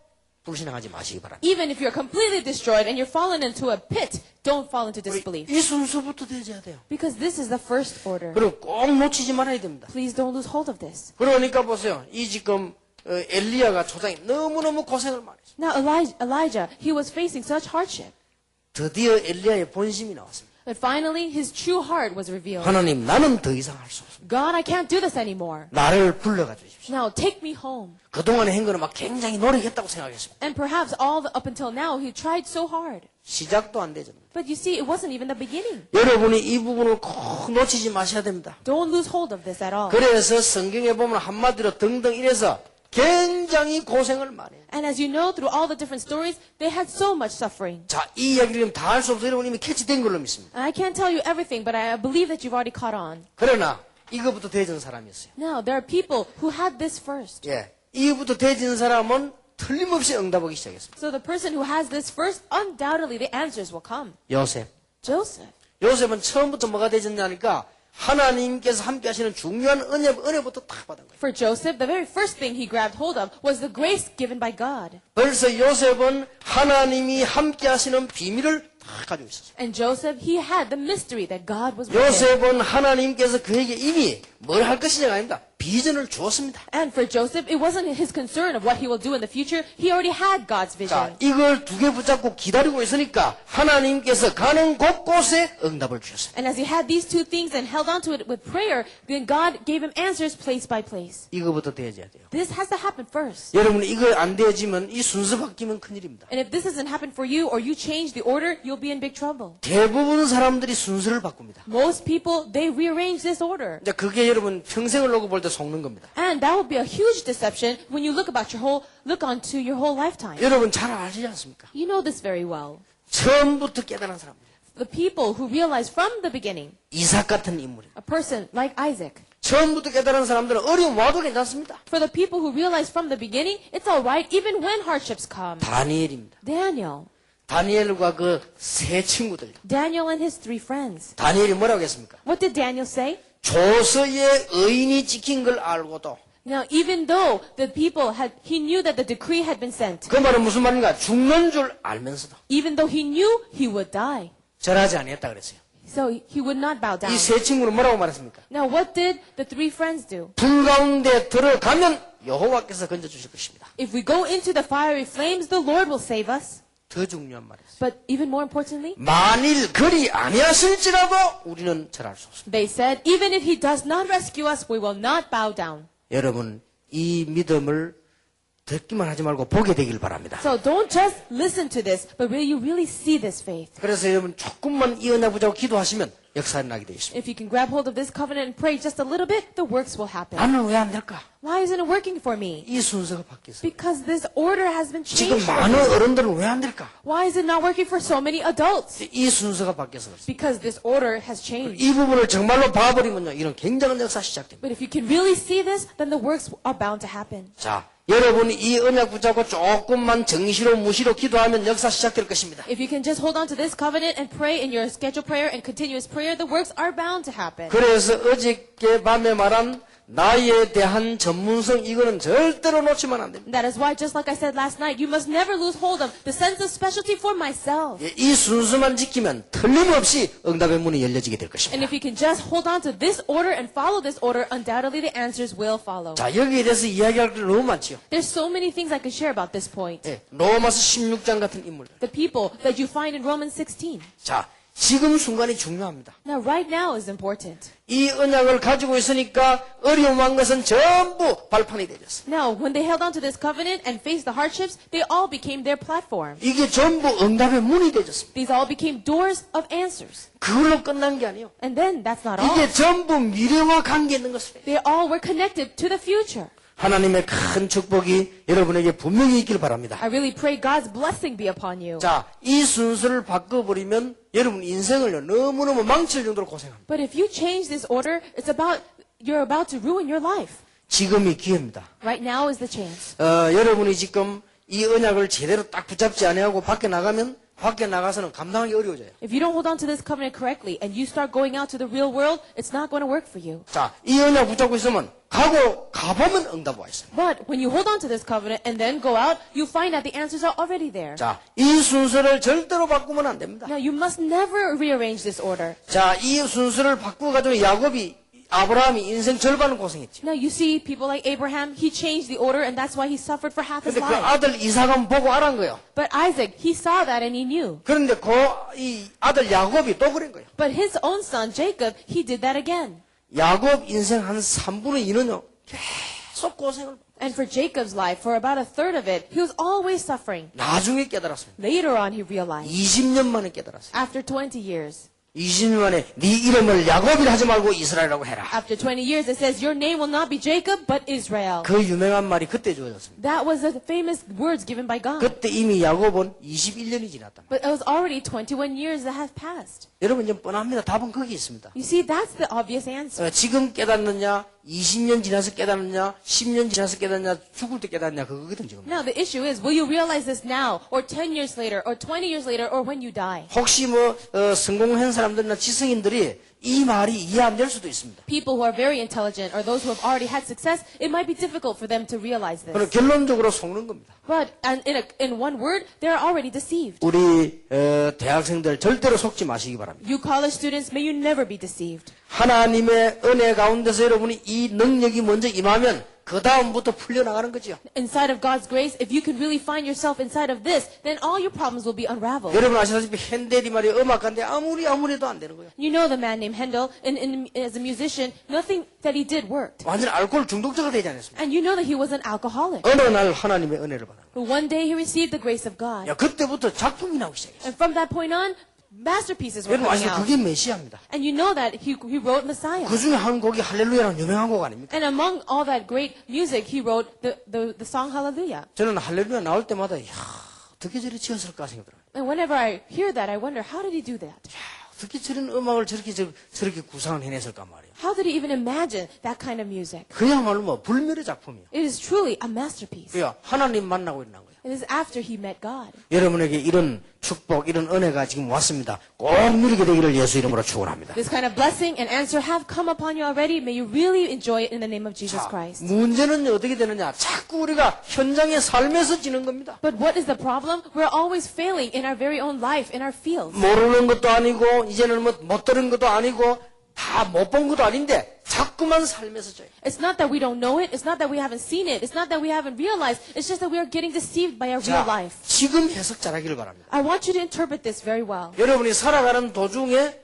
불신앙하지 마시기 바랍니다. Even if you're completely destroyed and you're fallen into a pit, don't fall into disbelief. 이 순서부터 되어야 돼요. Because this is the first order. 그리고 꼭 놓치지 말아야 됩니다. Please don't lose hold of this. 그러니까 보세요. 이 지금 엘리야가 초장이 너무너무 고생을 많이 했어요. Now Elijah, he was facing such hardship. 드디어 엘리야의 본심이 나왔습니다. But finally, his true heart was revealed. 하나님, 나는 더 이상 할 수 없습니다. God, I can't do this anymore. 나를 불러가 주십시오. Now take me home. 그동안에 한 거는 막 굉장히 노력했다고 생각했습니다. And perhaps up until now, he tried so hard. 시작도 안 되죠. But you see, it wasn't even the beginning. 여러분이 이 부분을 꼭 놓치지 마셔야 됩니다. Don't lose hold of this at all. 그래서 성경에 보면 한마디로 등등 이래서 굉장히 고생을 많이 해요. And as you know, through all the different stories, they had so much suffering. 자, 이 이야기를 다 할 수 없어 여러분 이미 캐치된 걸로 믿습니다. And I can't tell you everything, but I believe that you've already caught on. 그러나 이거부터 대전 사람이었어요. Now, there are people who had this first. 예, 이거부터 대전 사람은 틀림없이 응답하기 시작했습니다. So the person who has this first, undoubtedly the answers will come. 요셉. Joseph. 요셉은 처음부터 뭐가 되졌냐니까 하나님께서 함께 하시는 중요한 은혜부터 딱 받은 거예요. For Joseph, the very first thing he grabbed hold of was the grace given by God. 벌써 요셉은 하나님이 함께 하시는 비밀을 다 가지고 있었어요. And Joseph, he had the mystery that God was with him. 요셉은 하나님께서 그에게 이미 뭘 할 것이냐가 아닙니다. 비전을 주었습니다. And for Joseph, it wasn't his concern of what he will do in the future. He already had God's 자, vision. 이걸 두 개 붙잡고 기다리고 있으니까 하나님께서 가는 곳곳에 응답을 주셨어요. And as he had these two things and held on to it with prayer, then God gave him answers place by place. 이거부터 되어야 돼요. This has to happen first. 여러분 이거 안 되어지면 이 순서 바뀌면 큰일입니다. And if this doesn't happen for you or you change the order, you'll be in big trouble. 대부분 사람들이 순서를 바꿉니다. Most people, they rearrange this order. 이제 그게 여러분 평생을 놓고 볼 때 속는 겁니다. And that would be a huge deception when you look onto your whole lifetime. 여러분 잘 아시지 않습니까? You know this very well. 처음부터 깨달은 사람들. The people who realized from the beginning, 이삭 같은 인물이 a person like Isaac, 처음부터 깨달은 사람들은 어려움 와도 괜찮습니다. For the people who realize from the beginning, it's all right even when hardships come. 다니엘입니다. Daniel. 다니엘과 그 세 친구들. Daniel and his 3 friends. 다니엘이 뭐라고 했습니까? What did Daniel say? 조서에 의인이 찍힌 걸 알고도 Now, even though the people he knew that the decree had been sent, 그 말은 무슨 말인가? 죽는 줄 알면서도 even though he knew he would die, 절하지 아니했다 그랬어요. so he would not bow down. 이 세 친구는 뭐라고 말했습니까? Now, what did the 3 friends do? 불 가운데 들어가면 여호와께서 건져주실 것입니다. If we go into the fiery flames, the Lord will save us. 더 중요한 말이었어요. But even more importantly, 만일 그리 아니었을지라도 우리는 절할 수 없습니다. they said, even if he does not rescue us, we will not bow down. 여러분 이 믿음을 듣기만 하지 말고 보게 되길 바랍니다. So don't just listen to this, but will you really see this faith? 그래서 여러분 조금만 이 은혜 붙잡고 기도하시면 역사가 나게 되어 있습니다. If you can grab hold of this covenant and pray just a little bit, the works will happen. 나는 왜 안 될까? Why isn't it working for me? 이 순서가 바뀌었어요. Because this order has been 지금 changed. 많은 어른들은 왜 안 될까? Why is it not working for so many adults? 이 순서가 바뀌어서 그렇습니다. Because this order has changed. 이 부분을 정말로 봐버리면요, 이런 굉장한 역사 시작됩니다. But if you can really see this, then the works are bound to happen. 자, 여러분이 이 언약 붙잡고 조금만 정시로 무시로 기도하면 역사 시작될 것입니다. If you can just hold on to this covenant and pray in your scheduled prayer and continuous prayer, the works are bound to happen. 그래서 어저께 밤에 말한 나에 대한 전문성 이거는 절대로 놓치면 안 됩니다. That is why, just like I said last night, you must never lose hold of the sense of specialty for myself. 예, 이 순서만 지키면 틀림없이 응답의 문이 열려지게 될 And 것입니다. if you can just hold on to this order and follow this order, undoubtedly the answers will follow. 자, 여기에 대해서 이야기할 게 너무 많지요. There's so many things I could share about this point. 예, 로마서 16장 같은 인물들. The people that you find in Romans 16. 자, 지금 순간이 중요합니다. Now, right now is important. 이 언약을 가지고 있으니까 어려움한 것은 전부 발판이 되졌어요. Now, when they held on to this covenant and faced the hardships, they all became their platform. 이게 전부 응답의 문이 되졌습니다. These all became doors of answers. 그걸로 끝난 게 아니에요. And then that's not all. 이게 전부 미래와 관계 있는 것이에요. They all were connected to the future. 하나님의 큰 축복이 여러분에게 분명히 있길 바랍니다. I really pray God's blessing be upon you. 자, 이 순서를 바꿔버리면 여러분 인생을 너무너무 망칠 정도로 고생합니다. But if you change this order, you're about to ruin your life. 지금이 기회입니다. Right now is the chance. 여러분이 지금 이 언약을 제대로 딱 붙잡지 아니하고 밖에 나가면 밖에 나가서는 감당하기 어려워져요. If you don't hold on to this covenant correctly and you start going out to the real world, it's not going to work for you. 자, 이 언약 붙잡고 있으면 가보면 응답 와 있어요. But when you hold on to this covenant and then go out, you find that the answers are already there. 자, 이 순서를 절대로 바꾸면 안 됩니다. Now, you must never rearrange this order. 자, 이 순서를 바꾸어가지고 아브라함이 인생 절반은 고생했죠. Now, you see people like Abraham, he changed the order and that's why he suffered for half his 근데 그 life. 아들 이삭은 보고 알은 거예요. But Isaac, he saw that and he knew. 그런데 이 아들 야곱이 또 그런 거예요. But his own son, Jacob, he did that again. 야곱 인생 한 3분의 2는요, 계속 고생을. And for Jacob's life, for about a third of it, he was always suffering. 나중에 깨달았습니다. Later on, he realized, 20년 만에 깨달았어요. after 20 years, 20년 만에 네 이름을 야곱이라 하지 말고 이스라엘이라고 해라. after 20 years, it says, your name will not be Jacob, but Israel. 그 유명한 말이 그때 주어졌습니다. That was the famous words given by God. 그때 이미 야곱은 21년이 지났단 말이에요. But it was already 21 years that have passed. 여러분 좀 뻔합니다. 답은 거기 있습니다. You see, that's the obvious answer. 지금 깨닫느냐, 20년 지나서 깨닫느냐, 10년 지나서 깨닫느냐, 죽을 때 깨닫느냐, 그거거든 지금. Now, the issue is, will you realize this now, or 10 years later, or 20 years later, or when you die? 혹시 성공한 사람들이나 지성인들이 이 말이 이해 안 될 수도 있습니다. People who are very intelligent, or those who have already had success, it might be difficult for them to realize 그럼 this. 결론적으로 속는 겁니다. But in one word, they're already deceived. 우리 대학생들 절대로 속지 마시기 바랍니다. You college students, may you never be deceived. 하나님의 은혜 가운데서 여러분이 이 능력이 먼저 임하면 그 다음부터 풀려나가는 거죠. Inside of God's grace, if you can really find yourself inside of this, then all your problems will be unraveled. 여러분 아시다시피 핸델이 말이에요. 음악가인데 아무리 해도 안 되는 거예요. You know the man named Handel, as a musician, nothing that he did worked. 완전 알코올 중독자가 되지 않았습니까? And you know that he was an alcoholic. 어느 날 하나님의 은혜를 받아. But one day he received the grace of God. 야, 그때부터 작품이 나오기 시작했어요. And from that point on, masterpieces were 여러분 coming 아시죠? out. 그게 메시아입니다. And you know that he wrote Messiah. 그 중에 한 곡이 할렐루야라는 유명한 곡 아닙니까? And among all that great music, he wrote the song Hallelujah. 저는 할렐루야 나올 때마다 어떻게 저리 지었을까 생각들어요. And whenever I hear that, I wonder, how did he do that? 어떻게 저런 음악을 저렇게 구상을 해냈을까 말이에요. How did he even imagine that kind of music? 그야말로 뭐 불멸의 작품이에요. It is truly a masterpiece. 그야 하나님 만나고 있는 거예요. It is after he met God. 여러분에게 이런 축복, 이런 은혜가 지금 왔습니다. 꼭 누리게 되기를 예수 이름으로 축원합니다. This kind of blessing and answer have come upon you already. May you really enjoy it in the name of Jesus 자, Christ. 문제는 어떻게 되느냐? 자꾸 우리가 현장의 삶에서 지는 겁니다. But what is the problem? We're always failing in our very own life, in our fields. 모르는 것도 아니고 이제는 못 들은 것도 아니고 다 못 본 것도 아닌데 자꾸만 삶에서 져요. It's not that we don't know it. It's not that we haven't seen it. It's not that we haven't realized. It's just that we are getting deceived by our real 자, life. 지금 해석 잘하기를 바랍니다. I want you to interpret this very well. 여러분이 살아가는 도중에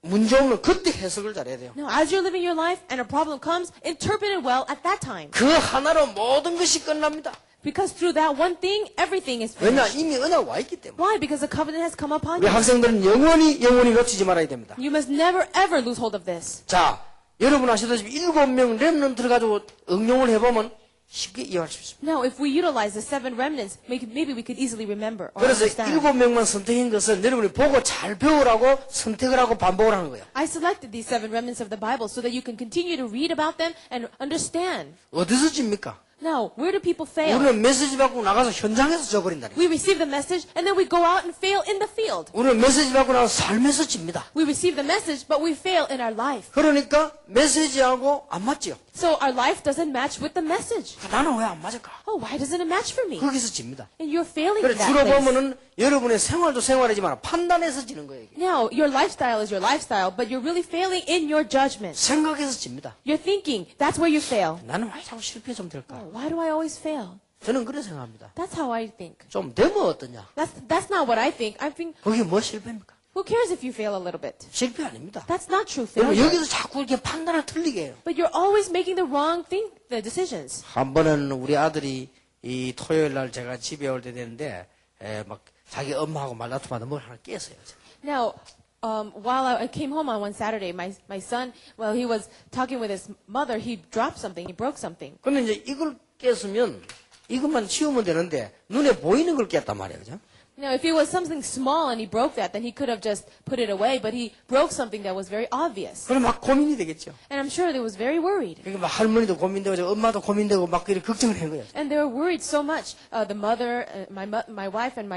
문제 없는 그때 해석을 잘해야 돼요. Now, as you're living your life and a problem comes, interpret it well at that time. 그 하나로 모든 것이 끝납니다. Because through that one thing, everything is 왜냐? finished. 이미 은혜가 와 있기 때문에. Why? Because the covenant has come upon 우리 you. 학생들은 영원히 놓치지 말아야 됩니다. You must never ever lose hold of this. 자, 여러분 아시다시피 7명 렘넌트를 가지고 응용을 해보면 쉽게 이해할 수 있습니다. Now, if we utilize the 7 remnants, maybe we could easily remember or 그래서 understand. 7명만 선택한 것은 여러분이 보고 잘 배우라고 선택을 하고 반복을 하는 거예요. I selected these 7 remnants of the Bible so that you can continue to read about them and understand. 어디서 집니까? Now, where do people fail? 우리는 메시지 받고 나가서 현장에서 져버린다니. We receive the message and then we go out and fail in the field. 우리는 메시지 받고 나서 삶에서 집니다. We receive the message, but we fail in our life. 그러니까 메시지하고 안 맞지요. So our life doesn't match with the message. 나는 왜 안 맞을까? Oh, why doesn't it match for me? 거기서 집니다. And you're failing 그래 in that 주로 place. 보면은 여러분의 생활도 생활이지만 판단해서 지는 거예요. 이게. Now, your lifestyle is your lifestyle, but you're really failing in your judgment. 생각해서 집니다. You're thinking, that's where you fail. 나는 왜 자꾸 실패 좀 될까? Oh, why do I always fail? 저는 그래 생각합니다. That's how I think. 좀 되면 어떠냐? That's not what I think. I think, 그게 뭐 실패입니까? who cares if you fail a little bit? 실패 아닙니다. That's not true 여러분 failure. 여기서 자꾸 이렇게 판단을 틀리게 해요. But you're always making the wrong thing, the decisions. 한 번은 우리 아들이 이 토요일 날 제가 집에 올 때 되는데 막 자기 엄마하고 말다툼하다 뭘 하나 깼어요. Now, while I came home on one Saturday, my son, while he was talking with his mother, he dropped something, he broke something. 근데 이제 이걸 깼으면 이것만 치우면 되는데 눈에 보이는 걸 깼단 말이에요. 그죠? Now, if it was something small and he broke that, then he could have just put it away, but he broke something that was very obvious. 그럼 막 고민이 되겠죠. And I'm sure they was very worried. 그러니까 막 할머니도 고민되고 엄마도 고민되고 막 이렇게 걱정을 한 거예요. And they were worried so much. The mother, my wife, and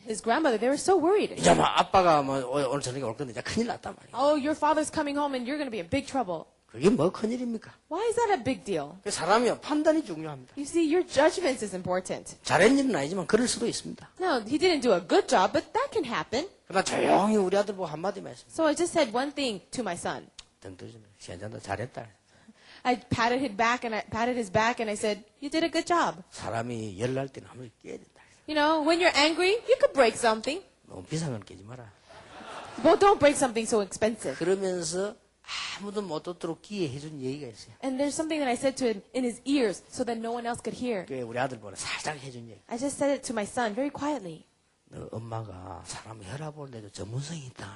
his grandmother, they were so worried. 이제 막 아빠가 뭐 오늘 저녁에 올 건데 이제 큰일 났단 말이에요. Oh, your father's coming home and you're going to be in big trouble. 그게 뭐 큰일입니까? Why is that a big deal? 그 사람이요 판단이 중요합니다. You see, your judgment is important. 잘한 일은 아니지만 그럴 수도 있습니다. No, he didn't do a good job, but that can happen. 그러나 조용히 우리 아들 보고 한마디만 했습니다. So I just said one thing to my son. 등 뜨지 마. 시한잔도 잘했다. I patted his back and I said, you did a good job. 사람이 열날 때는 한번 깨야 된다. You know, when you're angry, you could break something. 너무 비싼 건 깨지 마라. Well, don't break something so expensive. 그러면서 아무도 못 듣도록 귀에 해준 얘기가 있어요. And there's something that I said to him in his ears so that no one else could hear. 그 우리 아들 보라 살짝 해준 얘기. I just said it to my son very quietly. 너 엄마가 사람 혈압 올때도 전문성이 있다.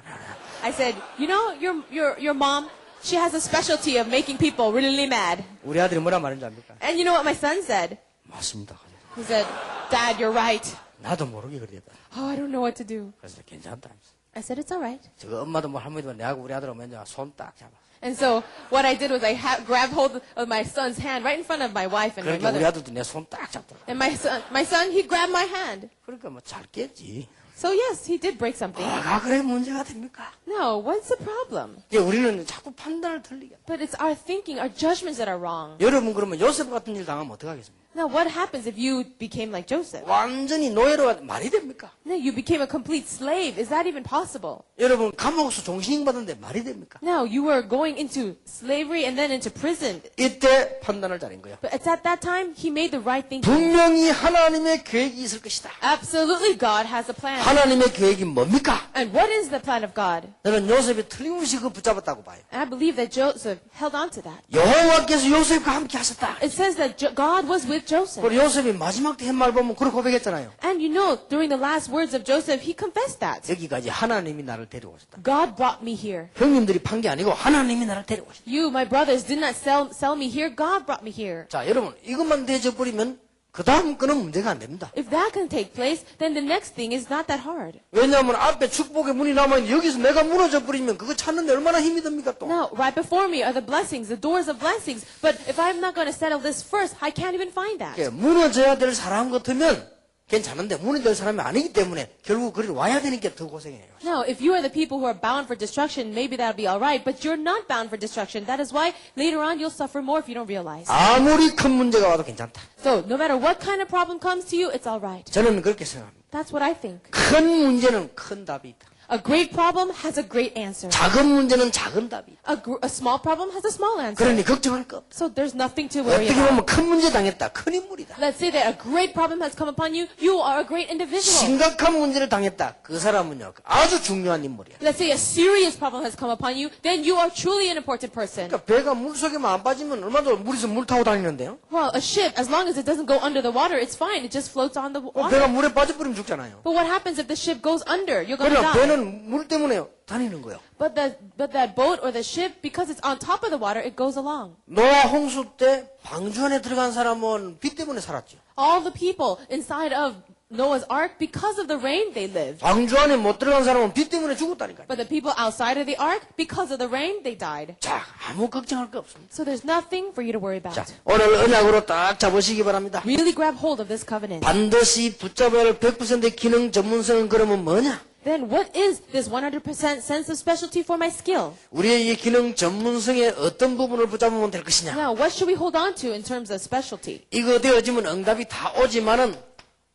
I said, you know, your mom, she has a specialty of making people really mad. 우리 아들이 뭐라 말인지 압니까? And you know what my son said? 맞습니다. He said, Dad, you're right. 나도 모르게 그랬다. Oh, I don't know what to do. 그래서 괜찮다. I said, it's all right. 저거 엄마도 뭐 할머니도 내하고 우리 아들 오면 손 딱 잡아. And so what I did was I grabbed hold of my son's hand right in front of my wife and my 그러니까 우리 mother. 아들도 내 손 딱 잡더라. And my son, he grabbed my hand. 그러니까 뭐 잘 깼지. So yes, he did break something. 뭐가 그래 문제가 됩니까? No, what's the problem? 이게 우리는 자꾸 판단을 틀리게. But it's our thinking, our judgments that are wrong. 여러분 그러면 요셉 같은 일 당하면 어떡하겠습니까? Now, what happens if you became like Joseph? 완전히 노예로 말이 됩니까? Now, you became a complete slave. Is that even possible? 여러분 감옥에서 종신형 받았는데 말이 됩니까? Now, you were going into slavery and then into prison. 이때 판단을 잘한 거예요. But it's at that time, he made the right thinking. 분명히 하나님의 계획이 있을 것이다. Absolutely, God has a plan. 하나님의 계획이 뭡니까? And what is the plan of God? 저는 요셉이 틀림없이 그거 붙잡았다고 봐요. And I believe that Joseph held on to that. 여호와께서 요셉과 함께 하셨다. It says that God was with Joseph. 그리고 요셉이 마지막 때 한 말 보면 그렇게 고백했잖아요. And you know, during the last words of Joseph, he confessed that. 여기까지 하나님이 나를 데려오셨다. God brought me here. 형님들이 판 게 아니고 하나님이 나를 데려오셨다. You, my brothers, did not sell me here. God brought me here. 자, 여러분 이것만 대져버리면 그 다음 거는 문제가 안 됩니다. If that can take place, then the next thing is not that hard. 왜냐하면 앞에 축복의 문이 남아있는데 여기서 내가 무너져 버리면 그거 찾는데 얼마나 힘이 듭니까 또. Now, right before me are the blessings, the doors of blessings. But if I'm not going to settle this first, I can't even find that. 예, 무너져야 될 사람 같으면 괜찮은데 무너질 사람이 아니기 때문에 결국 그리 와야 되니까 더 고생해요. Now, if you are the people who are bound for destruction, maybe that'll be all right. But you're not bound for destruction. That is why later on you'll suffer more if you don't realize. 아무리 큰 문제가 와도 괜찮다. So, no matter what kind of problem comes to you, it's all right. 저는 그렇게 생각합니다. That's what I think. 큰 문제는 큰 답이 있다. A great problem has a great answer. 작은 문제는 작은 답이 있다. A small problem has a small answer. 그러니 걱정할 거 없다. So there's nothing to worry 어떻게 about. 보면 큰 문제 당했다. 큰 인물이다. Let's say that a great problem has come upon you. You are a great individual. 심각한 문제를 당했다. 그 사람은요 아주 중요한 인물이야. Let's say a serious problem has come upon you. Then you are truly an important person. 그러니까 배가 물속에만 안 빠지면 얼마나 물에서 물 타고 다니는데요. Well, a ship, as long as it doesn't go under the water, it's fine. It just floats on the water. 배가 물에 빠져버리면 죽잖아요. But what happens if the ship goes under? You're going to 그러나 die. 배는 물 때문에 다니는 거예요. But that boat or the ship, because it's on top of the water, it goes along. 노아 홍수 때 방주 안에 들어간 사람은 비 때문에 살았죠. All the people inside of Noah's ark, because of the rain, they lived. 방주 안에 못 들어간 사람은 비 때문에 죽었다니까요. But the people outside of the ark, because of the rain, they died. 자, 아무 걱정할 거 없습니다. So there's nothing for you to worry about. 자, 오늘 언약으로 딱 잡으시기 바랍니다. Really grab hold of this covenant. 반드시 붙잡아야 할 100%의 기능 전문성은 그러면 뭐냐? Then what is this 100% sense of specialty for my skill? 우리의 이 기능 전문성의 어떤 부분을 붙잡으면 될 것이냐? Now, what should we hold on to in terms of specialty? 이거 되어지면 응답이 다 오지만은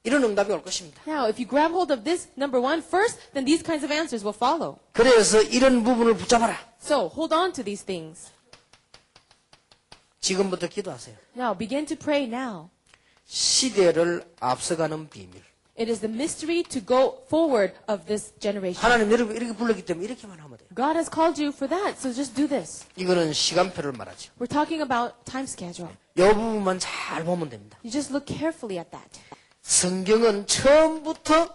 이런 응답이 올 것입니다. Now, if you grab hold of this, number one, first, then these kinds of answers will follow. 그래서 이런 부분을 붙잡아라. So, hold on to these things. 지금부터 기도하세요. Now, begin to pray now. 시대를 앞서가는 비밀. It is the mystery to go forward of this generation. 하나님 여러분 이렇게 불렀기 때문에 이렇게만 하면 돼요. God has called you for that, so just do this. 이거는 시간표를 말하죠. We're talking about time schedule. 이 부분만 잘 보면 됩니다. You just look carefully at that. 성경은 처음부터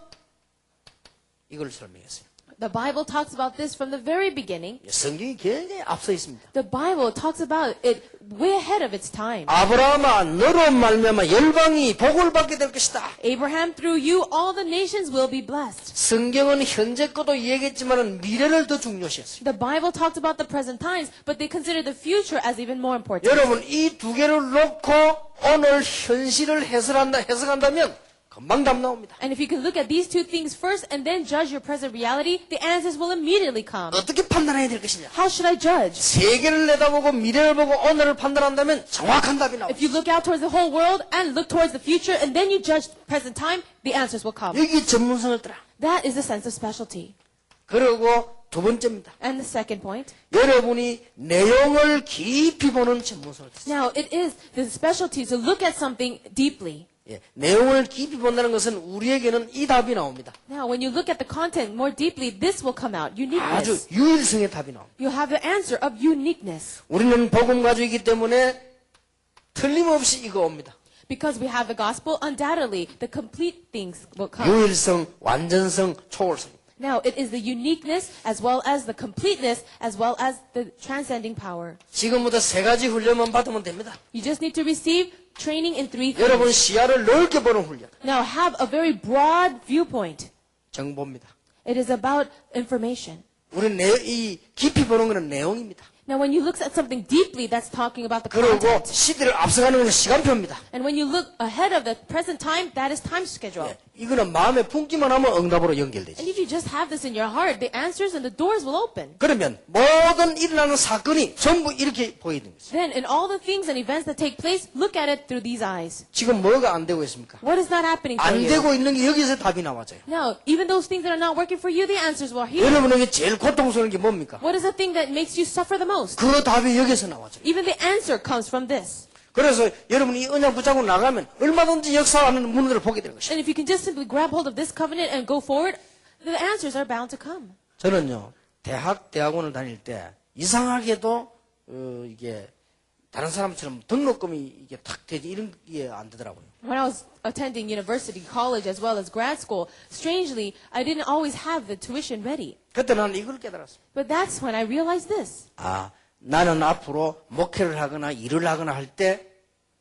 이걸 설명했어요. The Bible talks about this from the very beginning. 성경이 굉장히 앞서 있습니다. The Bible talks about it way ahead of its time. 아브라함아 너로 말미암아 열방이 복을 받게 될 것이다. Abraham, through you, all the nations will be blessed. 성경은 현재 것도 얘기했지만 미래를 더 중요시했어요. The Bible talked about the present times, but they consider the future as even more important. 여러분 이 두 개를 놓고 오늘 현실을 해석한다면 금방 답 나옵니다. And if you can look at these two things first and then judge your present reality, the answers will immediately come. 어떻게 판단해야 될 것이냐? How should I judge? 세계를 내다보고 미래를 보고 오늘을 판단한다면 정확한 답이 나옵니다. If you look out towards the whole world and look towards the future and then you judge present time, the answers will come. 여기 전문성을 따라. That is the sense of specialty. 그리고 두 번째입니다. And the second point. 여러분이 내용을 깊이 보는 전문성을 따라. Now, it is the specialty to look at something deeply. 예, 내용을 깊이 본다는 것은 우리에게는 이 답이 나옵니다. Now, when you look at the content more deeply, this will come out. 아주 Uniqueness. 유일성의 답이 나옵니다. You have the answer of uniqueness. 우리는 복음 가지고이기 때문에 틀림없이 이거 옵니다. Because we have the gospel, undoubtedly, the complete things will come. 유일성, 완전성, 초월성. Now, it is the uniqueness as well as the completeness as well as the transcending power. 지금부터 세 가지 훈련만 받으면 됩니다. You just need to receive training in three 여러분 things. 시야를 넓게 보는 훈련. Now, have a very broad viewpoint. 정보입니다. It is about information. 우리는 이 깊이 보는 것은 내용입니다. Now, when you look at something deeply, that's talking about the 그리고 content. 시대를 앞서가는 것은 시간표입니다. And when you look ahead of the present time, that is time schedule. 예, 이거는 마음에 품기만 하면 응답으로 연결되지. And if you just have this in your heart, the answers and the doors will open. 그러면 모든 일어나는 사건이 전부 이렇게 보이는 거죠. Then, in all the things and events that take place, look at it through these eyes. 지금 뭐가 안 되고 있습니까? What is not happening for 안 you? 되고 있는 게 여기서 답이 나와져요. Now, even those things that are not working for you, the answers were here. 여러분에게 제일 고통스러운 게 뭡니까? What is the thing that makes you suffer the most? 그 답이 여기서 나와져요. Even the answer comes from this. 그래서 여러분이 이 언약 붙잡고 나가면 얼마든지 역사하는 문들을 보게 되는 것이에요. And if you can just simply grab hold of this covenant and go forward, the answers are bound to come. 저는요, 대학원을 다닐 때 이상하게도 이게 다른 사람처럼 등록금이 이게 탁 되지 이런 게 안 되더라고요. When I was attending university, college, as well as grad school, strangely, I didn't always have the tuition ready. 그때 나는 이걸 깨달았어요. But that's when I realized this. 아, 나는 앞으로 목회를 하거나 일을 하거나 할 때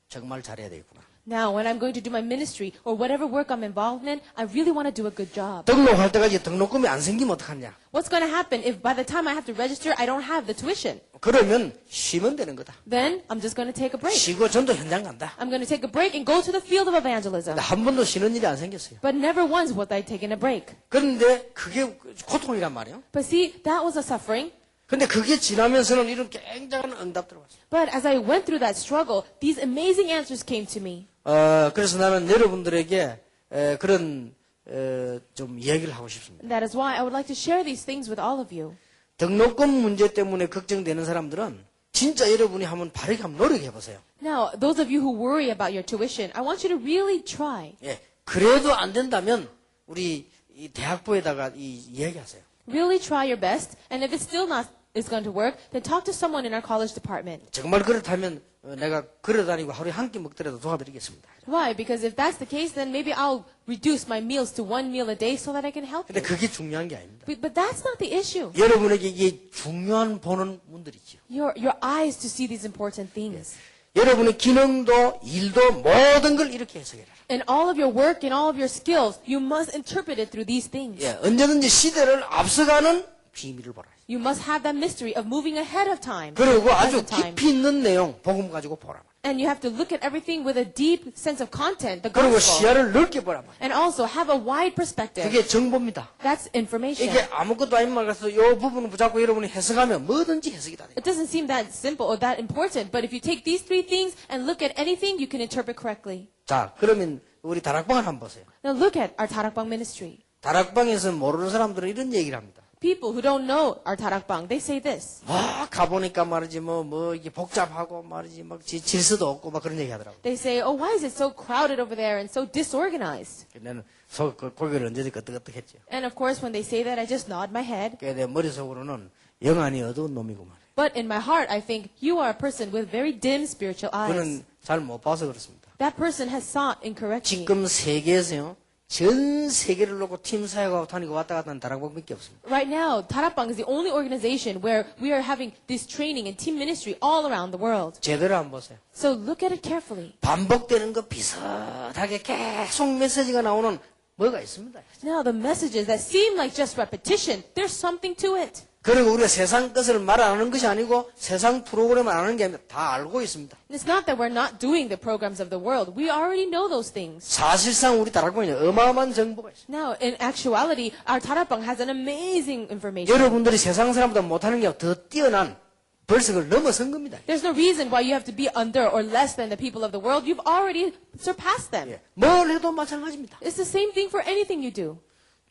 정말 잘해야 되겠구나. Now, when I'm going to do my ministry or whatever work I'm involved in, I really want to do a good job. 등록할 때까지 등록금이 안 생기면 어떡하냐? What's going to happen if by the time I have to register, I don't have the tuition? 그러면 쉬면 되는 거다. Then I'm just going to take a break. 쉬고 전도 현장 간다. I'm going to take a break and go to the field of evangelism. 근데 한 번도 쉬는 일이 안 생겼어요. But never once was I taking a break. 그런데 그게 고통이란 말이에요. But see, that was a suffering. 근데 그게 지나면서는 이런 굉장한 응답 들어왔어요. But as I went through that struggle, these amazing answers came to me. 그래서 나는 여러분들에게 그런 좀 이야기를 하고 싶습니다. And that is why I would like to share these things with all of you. 등록금 문제 때문에 걱정되는 사람들은 진짜 여러분이 한번 바르게 한번 노력해 보세요. Now, those of you who worry about your tuition, I want you to really try. 예, 그래도 안 된다면 우리 이 대학부에다가 이야기하세요. Really try your best. And if it's still not is going to work, then talk to someone in our college department. 정말 그렇다면 내가 걸어다니고 하루에 한 끼 먹더라도 도와드리겠습니다. Why? Because if that's the case, then maybe I'll reduce my meals to 1 meal a day so that I can help 근데 you. 그게 중요한 게 아닙니다. But that's not the issue. 여러분에게 이게 중요한 보는 문들이죠. Your eyes to see these important things. 여러분의 기능도 일도 모든 걸 이렇게 해석해라. In all of your work and all of your skills, you must interpret it through these things. 예, 언제든지 시대를 앞서가는 비밀을 보라. You must have that mystery of moving ahead of time. 그리고 아주 present time. 깊이 있는 내용, 복음 가지고 보라. And you have to look at everything with a deep sense of content, the 그리고 gospel. 시야를 넓게 보라. And also have a wide perspective. 그게 정보입니다. That's information. 이게 아무것도 아닌 말 같아서 이 부분을 붙잡고 여러분이 해석하면 뭐든지 해석이 다 돼요. It doesn't seem that simple or that important, but if you take these three things and look at anything, you can interpret correctly. 자, 그러면 우리 다락방을 한번 보세요. Now look at our Tarakbang ministry. 다락방에서 모르는 사람들은 이런 얘기를 합니다. People who don't know our Tarakbang, they say this. 가보니까 말이지 이게 복잡하고 말이지 질서도 없고 막 그런 얘기 하더라고. They say, oh, why is it so crowded over there and so disorganized? 나는 고개를 언제든지 끄덕끄덕했죠. And of course, when they say that, I just nod my head. 내 머릿속으로는 영안이 어두운 놈이구만. But in my heart, I think, you are a person with very dim spiritual eyes. 그는 잘 못 봐서 그렇습니다. That person has sought incorrectly. 지금 세계에서요. 전 세계를 놓고 팀 사역하고 다니고 왔다 갔다 하는 다락방밖에 없습니다. Right now, Tarakbang is the only organization where we are having this training and team ministry all around the world. 제대로 한번 보세요. So look at it carefully. 반복되는 거 비슷하게 계속 메시지가 나오는 뭐가 있습니다. Now, the messages that seem like just repetition, there's something to it. 그리고 우리가 세상 것을 말 안 하는 것이 아니고 세상 프로그램을 안 하는 게 아니라 다 알고 있습니다. It's not that we're not doing the programs of the world. We already know those things. 사실상 우리 다락방에 어마어마한 정보가 있습니다. Now, in actuality, our Tarakbang has an amazing information. 여러분들이 세상 사람보다 못하는 게 더 뛰어난 벌써 그걸 넘어선 겁니다. There's no reason why you have to be under or less than the people of the world. You've already surpassed them. 예, 뭘 해도 마찬가지입니다. It's the same thing for anything you do.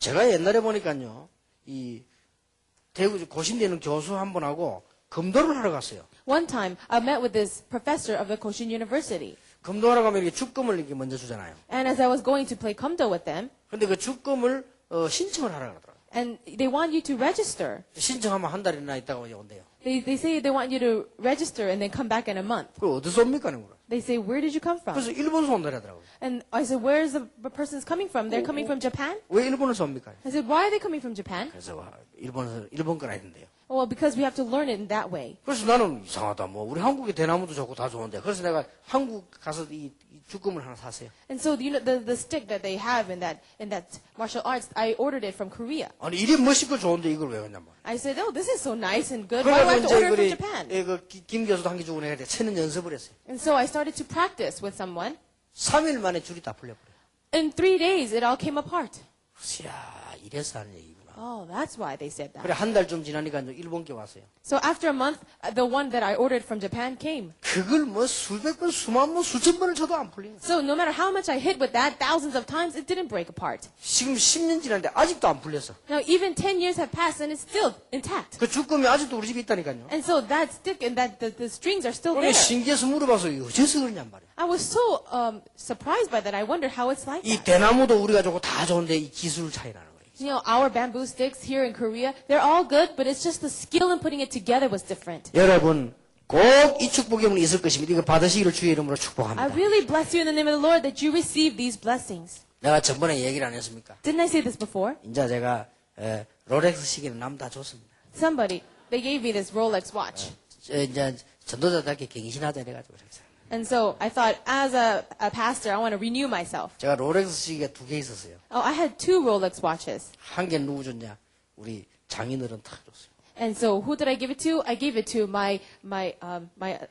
제가 옛날에 보니까요, 이 대구 고신되는 교수 한 분하고 검도를 하러 갔어요. One time, I met with this professor of the Koshin University. 검도하러 가면 이렇게 주금을 이렇게 먼저 주잖아요. And as I was going to play Kumdo with them, 근데 그 주금을 신청을 하러 가더라고요. and they want you to register. 신청하면 한 달이나 있다가 온대요. They say they want you to register and then come back in a month. 그걸 어디서 옵니까? 하는 거라. They say, where did you come from? 그래서 일본에서 온다 하더라고요. And I said, where is the person's coming from? They're coming from Japan? 왜 일본에서 옵니까? I said, why are they coming from Japan? 그래서 일본 거라 했는데요. Well, because we have to learn it in that way. 그래서 나는 이상하다. 우리 한국의 대나무도 좋고 다 좋은데. 그래서 내가 한국 가서 이 주금을 하나 샀어요. And so the stick that they have in that martial arts, I ordered it from Korea. 아니 이리 멋있고 좋은데 이걸 왜 했냐 말이야. I said, oh, this is so nice and good. Why do I have 그래서 to order it 이제 from Japan? 김 교수도 한 개 주고 내가 천년 연습을 했어요. And so I started to practice with someone. 3일 만에 줄이 다 풀려버려요. In 3 days, it all came apart. 이야, 이래서 하는 얘기구나. Oh, that's why they said that. 그래 한 달쯤 지나니까 이제 일본께 왔어요. So after a month, the one that I ordered from Japan came. 그걸 수백 번, 수만 번, 수천 번을 쳐도 안 풀리는 거예요. So no matter how much I hit with that, thousands of times, it didn't break apart. 지금 10년 지났는데 아직도 안 풀렸어. Now even 10 years have passed and it's still intact. 그 주금이 아직도 우리 집에 있다니까요. And so that stick and the strings are still 그래 there. 신기해서 물어봐서 어째서 그러냔 말이야. I was so surprised by that. I wondered how it's like 이 that. 대나무도 우리가 좋고 다 좋은데 이 기술 차이 나는 거예요. You know, our bamboo sticks here in Korea, they're all good, but it's just the skill in putting it together was different. 여러분 꼭 이 축복의 문이 있을 것입니다. 이거 받으시기를 주의 이름으로 I 축복합니다. really bless you in the name of the Lord that you receive these blessings. 내가 전번에 얘기를 안 했습니까? Didn't I say this before? 이제 제가 롤렉스 시계는 남 다 줬습니다. Somebody, they gave me this Rolex watch. 이제 전도자답게 갱신하자 이래가지고 그랬어요. And so I thought, as a pastor, I want to renew myself. 제가 롤렉스 시계 2개 있었어요. Oh, I had 2 Rolex watches. 한 개 누구 줬냐? 우리 장인어른 다 줬어요. And so who did I give it to? I gave it to my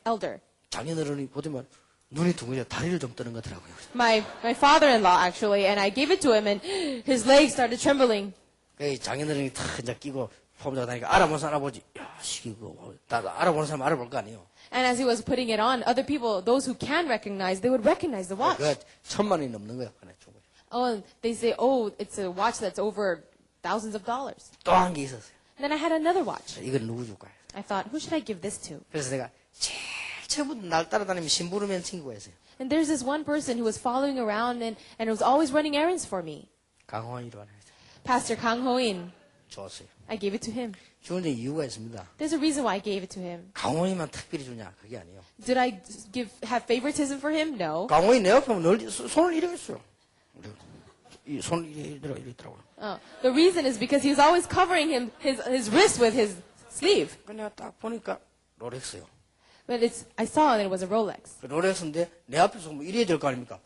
elder. 장인어른이 보더만 눈이 둥그려 다리를 좀 떠는 거더라고요. My father-in-law, actually. And I gave it to him, and his legs started trembling. 그 장인어른이 다 이제 끼고 폼자고 다니까 알아보는 사람 알아보지. 야, 시계 그거. 다 알아보는 사람 알아볼 거 아니에요. And as he was putting it on, other people, those who can recognize, they would recognize the watch. 그거 1,000만 원이 넘는 거야. 그래, 충분히. Oh, and they say, oh, it's a watch that's over thousands of dollars. 또 한 개 있었어요. And then I had another watch. 이걸 누구 줄까? I thought, who should I give this to? 그래서 내가 제일 처음부터 날 따라다니면 심부름한 친구가 있어요. And there's this one person who was following around and was always running errands for me. 강호환이라고 하는 Pastor Kang Ho-in. 줬어요. I gave it to him. 주는 데 이유가 있습니다. There's a reason why I gave it to him. 강호환이만 특별히 주냐? 그게 아니에요. Did I have favoritism for him? No. 강호환이 내 옆에 오면 늘 손을 이렇게 했어요. 이 손을 이렇게 있더라고요. The reason is because he was always covering his wrist with his sleeve. 그냥 딱 보니까 롤렉스요. But I saw that it was a Rolex. 롤렉스인데 내 앞에서 뭐 이래야 될 거 아닙니까?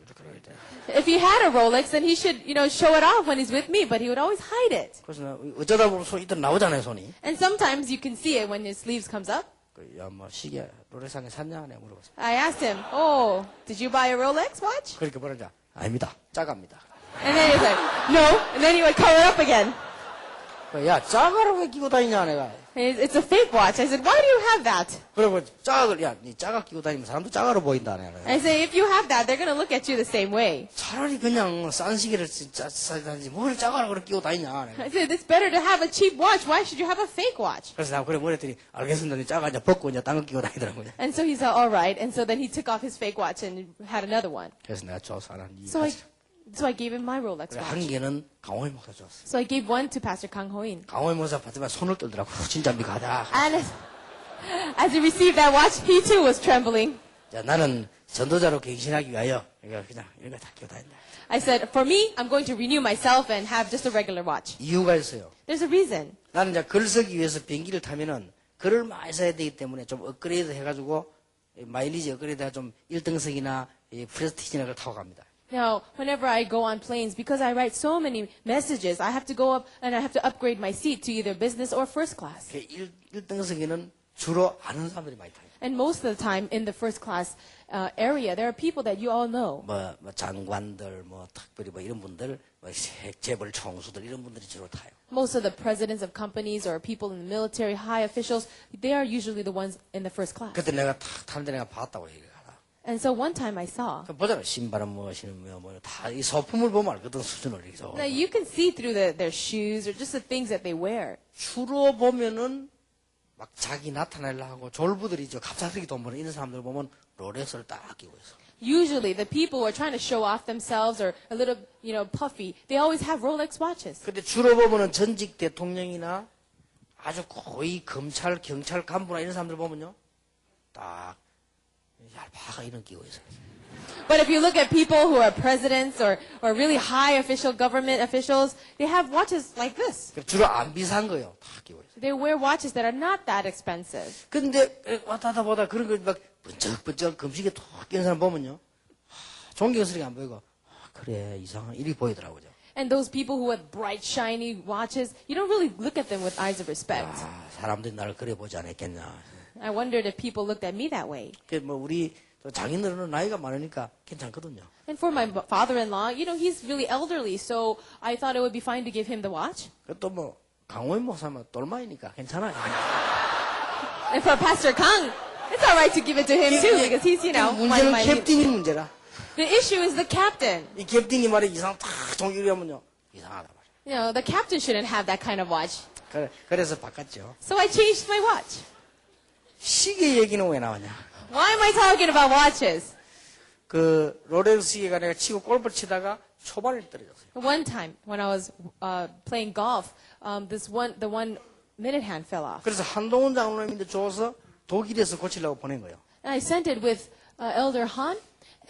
이렇게 해야 돼. If he had a Rolex, then he should, show it off when he's with me, but he would always hide it. 그래서 나 어쩌다 보면 손이 이따 나오잖아요, 손이. And sometimes you can see it when his sleeves comes up. 야, 뭐 시계 롤렉스 한개 샀냐? 내가 물어봤어요. I asked him, oh, did you buy a Rolex watch? 그렇게 뭐라는지 아닙니다. 짜갑니다. And then he's like, no. And then he would cover it up again. 야, 짜가를 왜 끼고 다니냐, 내가. It's a fake watch. I said, why do you have that? 그리고 짜가를, 야, 니 짜가 끼고 다니면 사람도 짜가로 보인다, 내가. I say, if you have that, they're going to look at you the same way. 차라리 그냥 싼 시계를 사야지 뭘 짜가를 그렇게 끼고 다니냐, 내가. I said, it's better to have a cheap watch. Why should you have a fake watch? 그래서 내가 그래 뭐랬더니 알겠습니다. 니 짜가 이제 벗고 이제 딴 거 끼고 다니더라고요. And so he said, all right. And so then he took off his fake watch and had another one. 그래서 내가 줘서 하나 So I gave him my Rolex 그래, 한 watch. 개는 강호희 목사 줬어. So I gave one to Pastor Kang Ho-in. 강호희 목사 받으면 손을 떨더라고. 진짜 미가다. And as he received that watch, he too was trembling. 자, 나는 전도자로 갱신하기 위하여 그냥 이런 거 다 끼고 다닌다. I said, for me, I'm going to renew myself and have just a regular watch. 이유가 있어요. There's a reason. 나는 이제 글 쓰기 위해서 비행기를 타면은 글을 많이 써야 되기 때문에 좀 업그레이드 해가지고 마일리지 업그레이드가 좀 1등석이나 프레스티지나 걸 타고 갑니다. Now, whenever I go on planes, because I write so many messages, I have to go up and I have to upgrade my seat to either business or first class. 1등석에는 주로 아는 사람들이 많이 타요. And most of the time in the first class area, there are people that you all know. 뭐 장관들, 특별히 이런 분들, 재벌 총수들 이런 분들이 주로 타요. Most of the presidents of companies or people in the military, high officials, they are usually the ones in the first class. 그때 내가 탁 타는데 내가 봤다고 얘기를 하라. And so one time I saw. 보잖아. 신발은 뭐 신으면 다 이 소품을 보면 알거든 수준을 이서. Now you can see through their shoes or just the things that they wear. 주로 보면은 막 자기 나타내려 하고 졸부들이 갑자기 돈 버는 이런 사람들 보면 롤렉스를 딱 끼고 있어. Usually the people who are trying to show off themselves or a little, puffy, they always have Rolex watches. 근데 주로 보면은 전직 대통령이나 아주 거의 검찰, 경찰 간부나 이런 사람들 보면요. 딱 얄팍하게 이런 끼고 있어요. But if you look at people who are presidents or really high official government officials, they have watches like this. 주로 안 비싼 거예요. 다 끼고 있어요. They wear watches that are not that expensive. 근데 왔다 갔다 보다 그런 거 막 번쩍번쩍 금식에 톡 끼는 사람 보면요. 존경스럽게 안 보이고 그래 이상한 일이 보이더라고요. And those people who have bright, shiny watches, you don't really look at them with eyes of respect. 사람들이 나를 그래 보지 않았겠냐. I wondered if people looked at me that way. 우리 장인어른은 나이가 많으니까 괜찮거든요. And for my father-in-law, he's really elderly, so I thought it would be fine to give him the watch. 또 강호인 목사면 똘마이니까 괜찮아요. And for Pastor Kang, it's all right to give it to him too, because he's, one of 문제는 my... 캡틴이 문제라. The issue is the captain. 이 캡틴이 말이 이상 탁 종이를 하면요 이상하다 말이야. The captain shouldn't have that kind of watch. 그래서 바꿨죠. So I changed my watch. 시계 얘기는 왜 나오냐? Why am I talking about watches? 그 롤렉스 시계가 내가 치고 골프 치다가 초반에 떨어졌어요. One time when I was playing golf, the one minute hand fell off. 그래서 한동훈 장로님인데 줘서 독일에서 고치려고 보낸 거예요. And I sent it with Elder Han,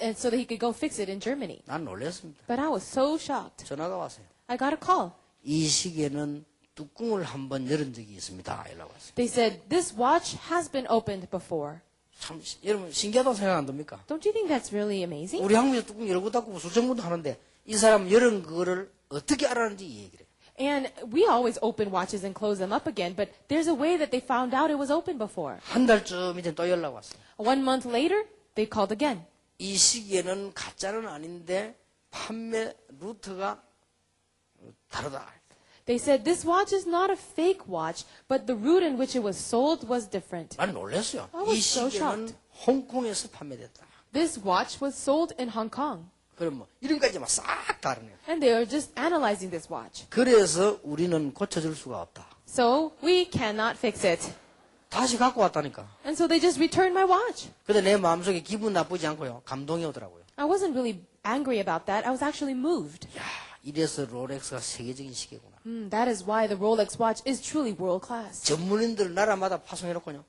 and so that he could go fix it in Germany. 난 놀랐습니다. But I was so shocked. 전화가 왔어요. I got a call. 이 시계는 뚜껑을 한번 열은 적이 있습니다. 이라고 왔어요. They said, this watch has been opened before. 참 여러분 신기하다고 생각 안 듭니까? Don't you think that's really amazing? 우리 한국에서 뚜껑 열고 닫고 수정문도 하는데 이 사람 열은 그거를 어떻게 알았는지 이 얘기를 해요. And we always open watches and close them up again, but there's a way that they found out it was open before. 한 달쯤 이제 또 연락 왔어요. 1 month later, they called again. 이 시기에는 가짜는 아닌데 판매 루트가 다르다. They said this watch is not a fake watch, but the route in which it was sold was different. 난 놀랐어요. I was 이 so 시계는 홍콩에서 판매됐다. This watch was sold in Hong Kong. 그럼 뭐 이런 까지 막 싹 다르네요. And they are just analyzing this watch. 그래서 우리는 고쳐줄 수가 없다. So we cannot fix it. 다시 갖고 왔다니까. And so they just returned my watch. 근데 내 마음속에 기분 나쁘지 않고요. 감동이 오더라고요. I wasn't really angry about that. I was actually moved. 야, 이래서 롤렉스가 세계적인 시계구나. That is why the Rolex watch is truly world class. 전문인들 나라마다 파송해놓고요.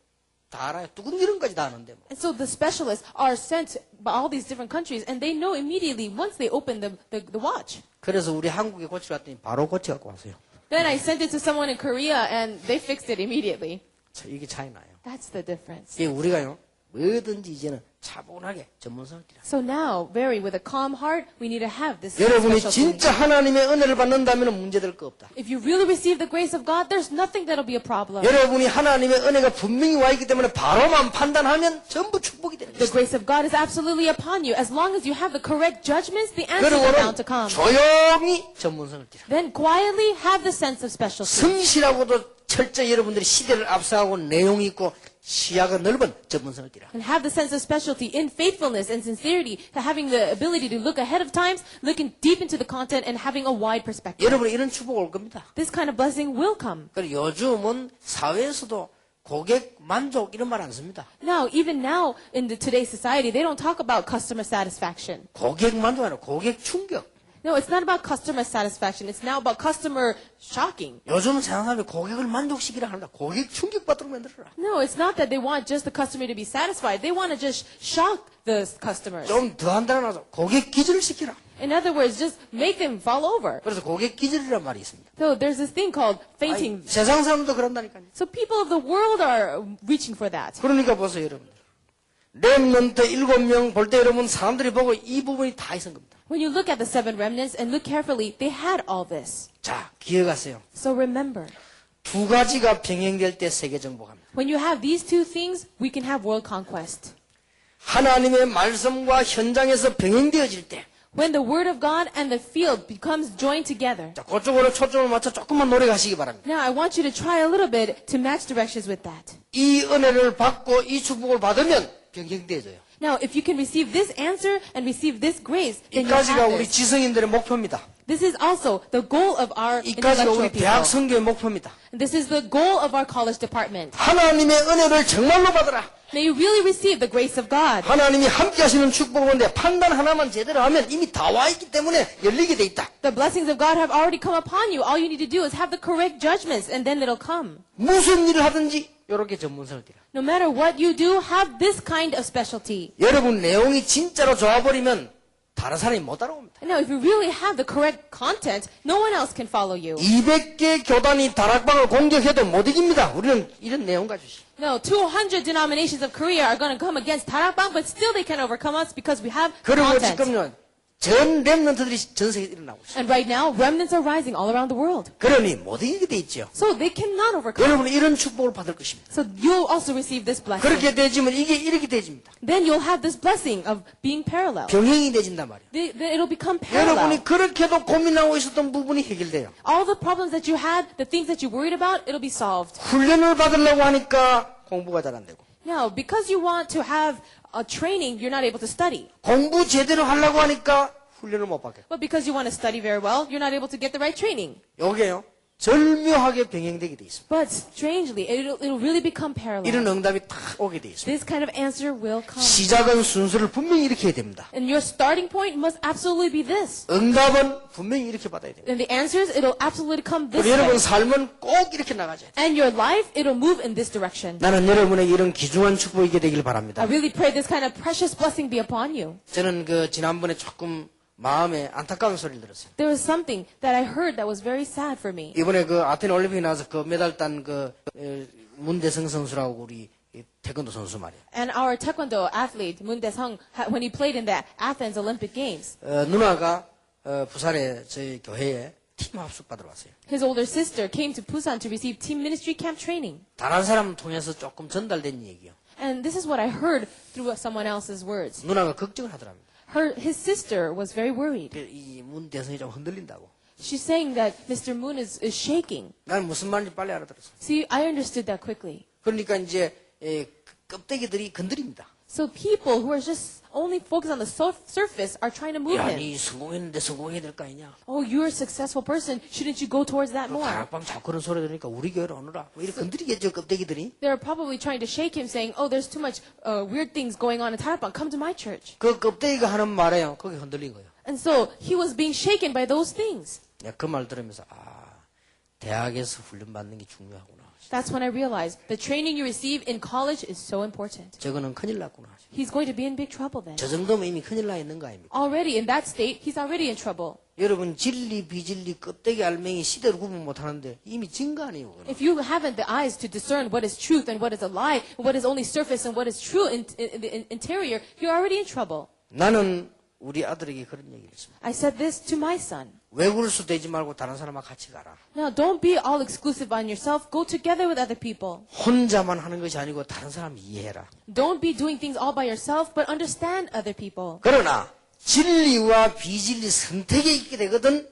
다 알아요. 뚜껑 이름까지 다 아는데. 뭐. And so the specialists are sent by all these different countries, and they know immediately once they open the watch. 그래서 우리 한국에 고치러 왔더니 바로 고쳐갖고 왔어요. Then I sent it to someone in Korea, and they fixed it immediately. 자, 이게 차이 나요. That's the difference. 이게 우리가요. 뭐든지 이제는 차분하게 전문성을 띠라. So now, with a calm heart, we need to have this 여러분이 special 진짜 하나님의 은혜를 받는다면 문제될 거 없다. If you really receive the grace of God, there's nothing that'll be a problem. 여러분이 하나님의 은혜가 분명히 와 있기 때문에 바로만 판단하면 전부 축복이 되는 The 것입니다. grace of God is absolutely upon you. As long as you have the correct judgments, the answers are bound to 그리고는 come. 조용히 전문성을 띠라. Then quietly have the sense of specialty. 성실하고도 철저히 여러분들이 시대를 앞서가고 내용이 있고 시야가 넓은 전문성을 띠라. And have the sense of specialty in faithfulness and sincerity, having the ability to look ahead of times, looking deep into the content, and having a wide perspective. 여러분이 이런 축복 올 겁니다. This kind of blessing will come. 그리고 요즘은 사회에서도 고객 만족 이런 말 안 씁니다. Now, even now, in today's society, they don't talk about customer satisfaction. 고객 만족 아니라 고객 충격. No, it's not about customer satisfaction. It's now about customer shocking. 요즘은 세상 사람이 고객을 만족시키라 하는데 고객 충격받도록 만들어라. No, it's not that they want just the customer to be satisfied. They want to just shock the customers. 좀 더 한다고 고객 기절을 시키라. In other words, just make them fall over. 그래서 고객 기절이란 말이 있습니다. So there's this thing called fainting. 아니, 세상 사람도 그런다니까요. So people of the world are reaching for that. 그러니까 보세요, 여러분들. 렘넌트 7명 볼 때 여러분 사람들이 보고 이 부분이 다 있은 겁니다. When you look at the 7 remnants and look carefully, they had all this. 자, 기억하세요. So remember, 두 가지가 병행될 때 세계 정복합니다. when you have these two things, we can have world conquest. 하나님의 말씀과 현장에서 병행되어질 때, When the word of God and the field becomes joined together. 자, 그쪽으로 초점을 맞춰 조금만 노력하시기 바랍니다. Now, I want you to try a little bit to match directions with that. 이 은혜를 받고 이 축복을 받으면 병행되어져요. Now, if you can receive this answer and receive this grace, then you 이까지가 have 우리 this. 지성인들의 목표입니다. This is also the goal of our 이까지가 intellectual 우리 people. 대학 선교의 목표입니다. And this is the goal of our college department. 하나님의 은혜를 정말로 받으라. May you really receive the grace of God. 하나님이 함께 하시는 축복인데 판단 하나만 제대로 하면 이미 다 와 있기 때문에 열리게 돼 있다. The blessings of God have already come upon you. All you need to do is have the correct judgments, and then it'll come. 무슨 일을 하든지 이렇게 전문성을 띠라. No matter what you do, have this kind of specialty. 여러분 내용이 진짜로 좋아버리면 다른 사람이 못 따라옵니다. Now, if you really have the correct content, no one else can follow you. 200개 교단이 다락방을 공격해도 못 이깁니다. 우리는 이런 내용 가지고. No, 200 denominations of Korea are going to come against Tarakbang, but still they can overcome us because we have 그리고 content. 지금요 전 렘넌트들이 전 세계에 일어나고 있어요. And right now, remnants are rising all around the world. 그러니 못 이기게 돼 있죠. So they cannot overcome. 여러분은 이런 축복을 받을 것입니다. So you'll also receive this blessing. 그렇게 되지면 이게 이렇게 되집니다. Then you'll have this blessing of being parallel. 병행이 되진단 말이에요. It'll become parallel. 여러분이 그렇게도 고민하고 있었던 부분이 해결돼요. All the problems that you had, the things that you worried about, it'll be solved. 훈련을 받으려고 하니까 공부가 잘 안 되고 Now, because you want to have a training, you're not able to study. 공부 제대로 하려고 하니까 훈련을 못 받게. But because you want to study very well, you're not able to get the right training. 요게요 절묘하게 병행되게 돼 있습니다. But strangely, it'll really become 이런 parallel. 응답이 딱 오게 돼 있습니다. This kind of answer will come. 시작은 순서를 분명히 이렇게 해야 됩니다. And your starting point must absolutely be this. 응답은 분명히 이렇게 받아야 됩니다. And the answers, it'll absolutely come this 그리고 여러분 way. 삶은 꼭 이렇게 나가줘야 돼요. And your life, it'll move in this direction. 나는 여러분에게 이런 귀중한 축복이 있게 되길 I 바랍니다. really pray this kind of precious blessing be upon you. 저는 지난번에 조금 마음에 안타까운 소리를 들었어요. There was something that I heard that was very sad for me. 이번에 아테네 올림픽에 나와서 메달 딴 문대성 선수라고 우리 이 태권도 선수 말이에요. And our taekwondo athlete, Moon Dae-sung, when he played in the Athens Olympic Games, 누나가 부산에 저희 교회에 팀 합숙 받으러 왔어요. his older sister came to Busan to receive team ministry camp training. 다른 사람 통해서 조금 전달된 얘기요. And this is what I heard through someone else's words. 누나가 걱정을 하더랍니다. His sister was very worried. 이 문 대성이 좀 흔들린다고. She's saying that Mr. Moon is shaking. 나는 무슨 말인지 빨리 알아들었어. See, I understood that quickly. 그러니까 이제 껍데기들이 건드립니다. So people who are just only focused on the surface are trying to move 야, him. 니 성공했는데 성공해야 될 거 아니냐? Oh, you're a successful person. Shouldn't you go towards that more? 다락방 자꾸 그런 소리 들으니까 우리 교회로 오느라. 뭐 이렇게 건드리겠죠, 껍데기들이. They're probably trying to shake him, saying, "Oh, there's too much weird things going on in Tarapang. Come to my church." 그 껍데기가 하는 말에요. 거기 흔들린 거예요. And so he was being shaken by those things. 그 말 들으면서 대학에서 훈련받는 게 중요하구나. That's when I realized the training you receive in college is so important. 저거는 큰일 났구나. He's going to be in big trouble then. 저 정도면 이미 큰일 나 있는 거 아닙니까? Already in that state, he's already in trouble. 여러분 진리 비진리 껍데기 알맹이 시대를 구분 못하는데 이미 진 거 아니에요. 그건. If you haven't the eyes to discern what is truth and what is a lie, what is only surface and what is true in the interior, you're already in trouble. 나는 우리 아들에게 그런 얘기를 했습니다. I said this to my son. 외굴수 되지 말고 다른 사람하고 같이 가라. Now, don't be all exclusive on yourself. Go together with other people. 혼자만 하는 것이 아니고 다른 사람 이해해라. Don't be doing things all by yourself, but understand other people. 그러나 진리와 비진리 선택에 있게 되거든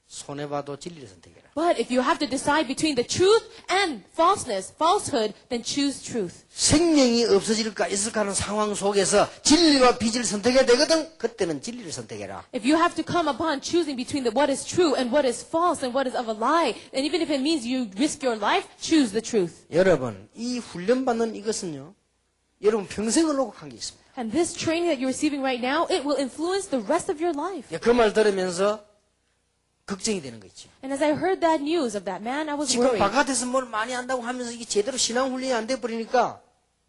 손해봐도 진리를 선택해라. But if you have to decide between the truth and falsehood, then choose truth. 생명이 없어질까 있을까 하는 상황 속에서 진리와 비진리를 선택해야 되거든 그때는 진리를 선택해라. If you have to come upon choosing between what is true and what is false and what is of a lie, and even if it means you risk your life, choose the truth. 여러분 이 훈련받는 이것은요 여러분 평생을 놓고 한 게 있습니다. And this training that you're receiving right now, it will influence the rest of your life. 그 말 들으면서 걱정이 되는 거 있죠. And as I heard that news of that man, I was 지금 worried. 바깥에서 뭘 많이 한다고 하면서 이게 제대로 신앙 훈련이 안 돼 버리니까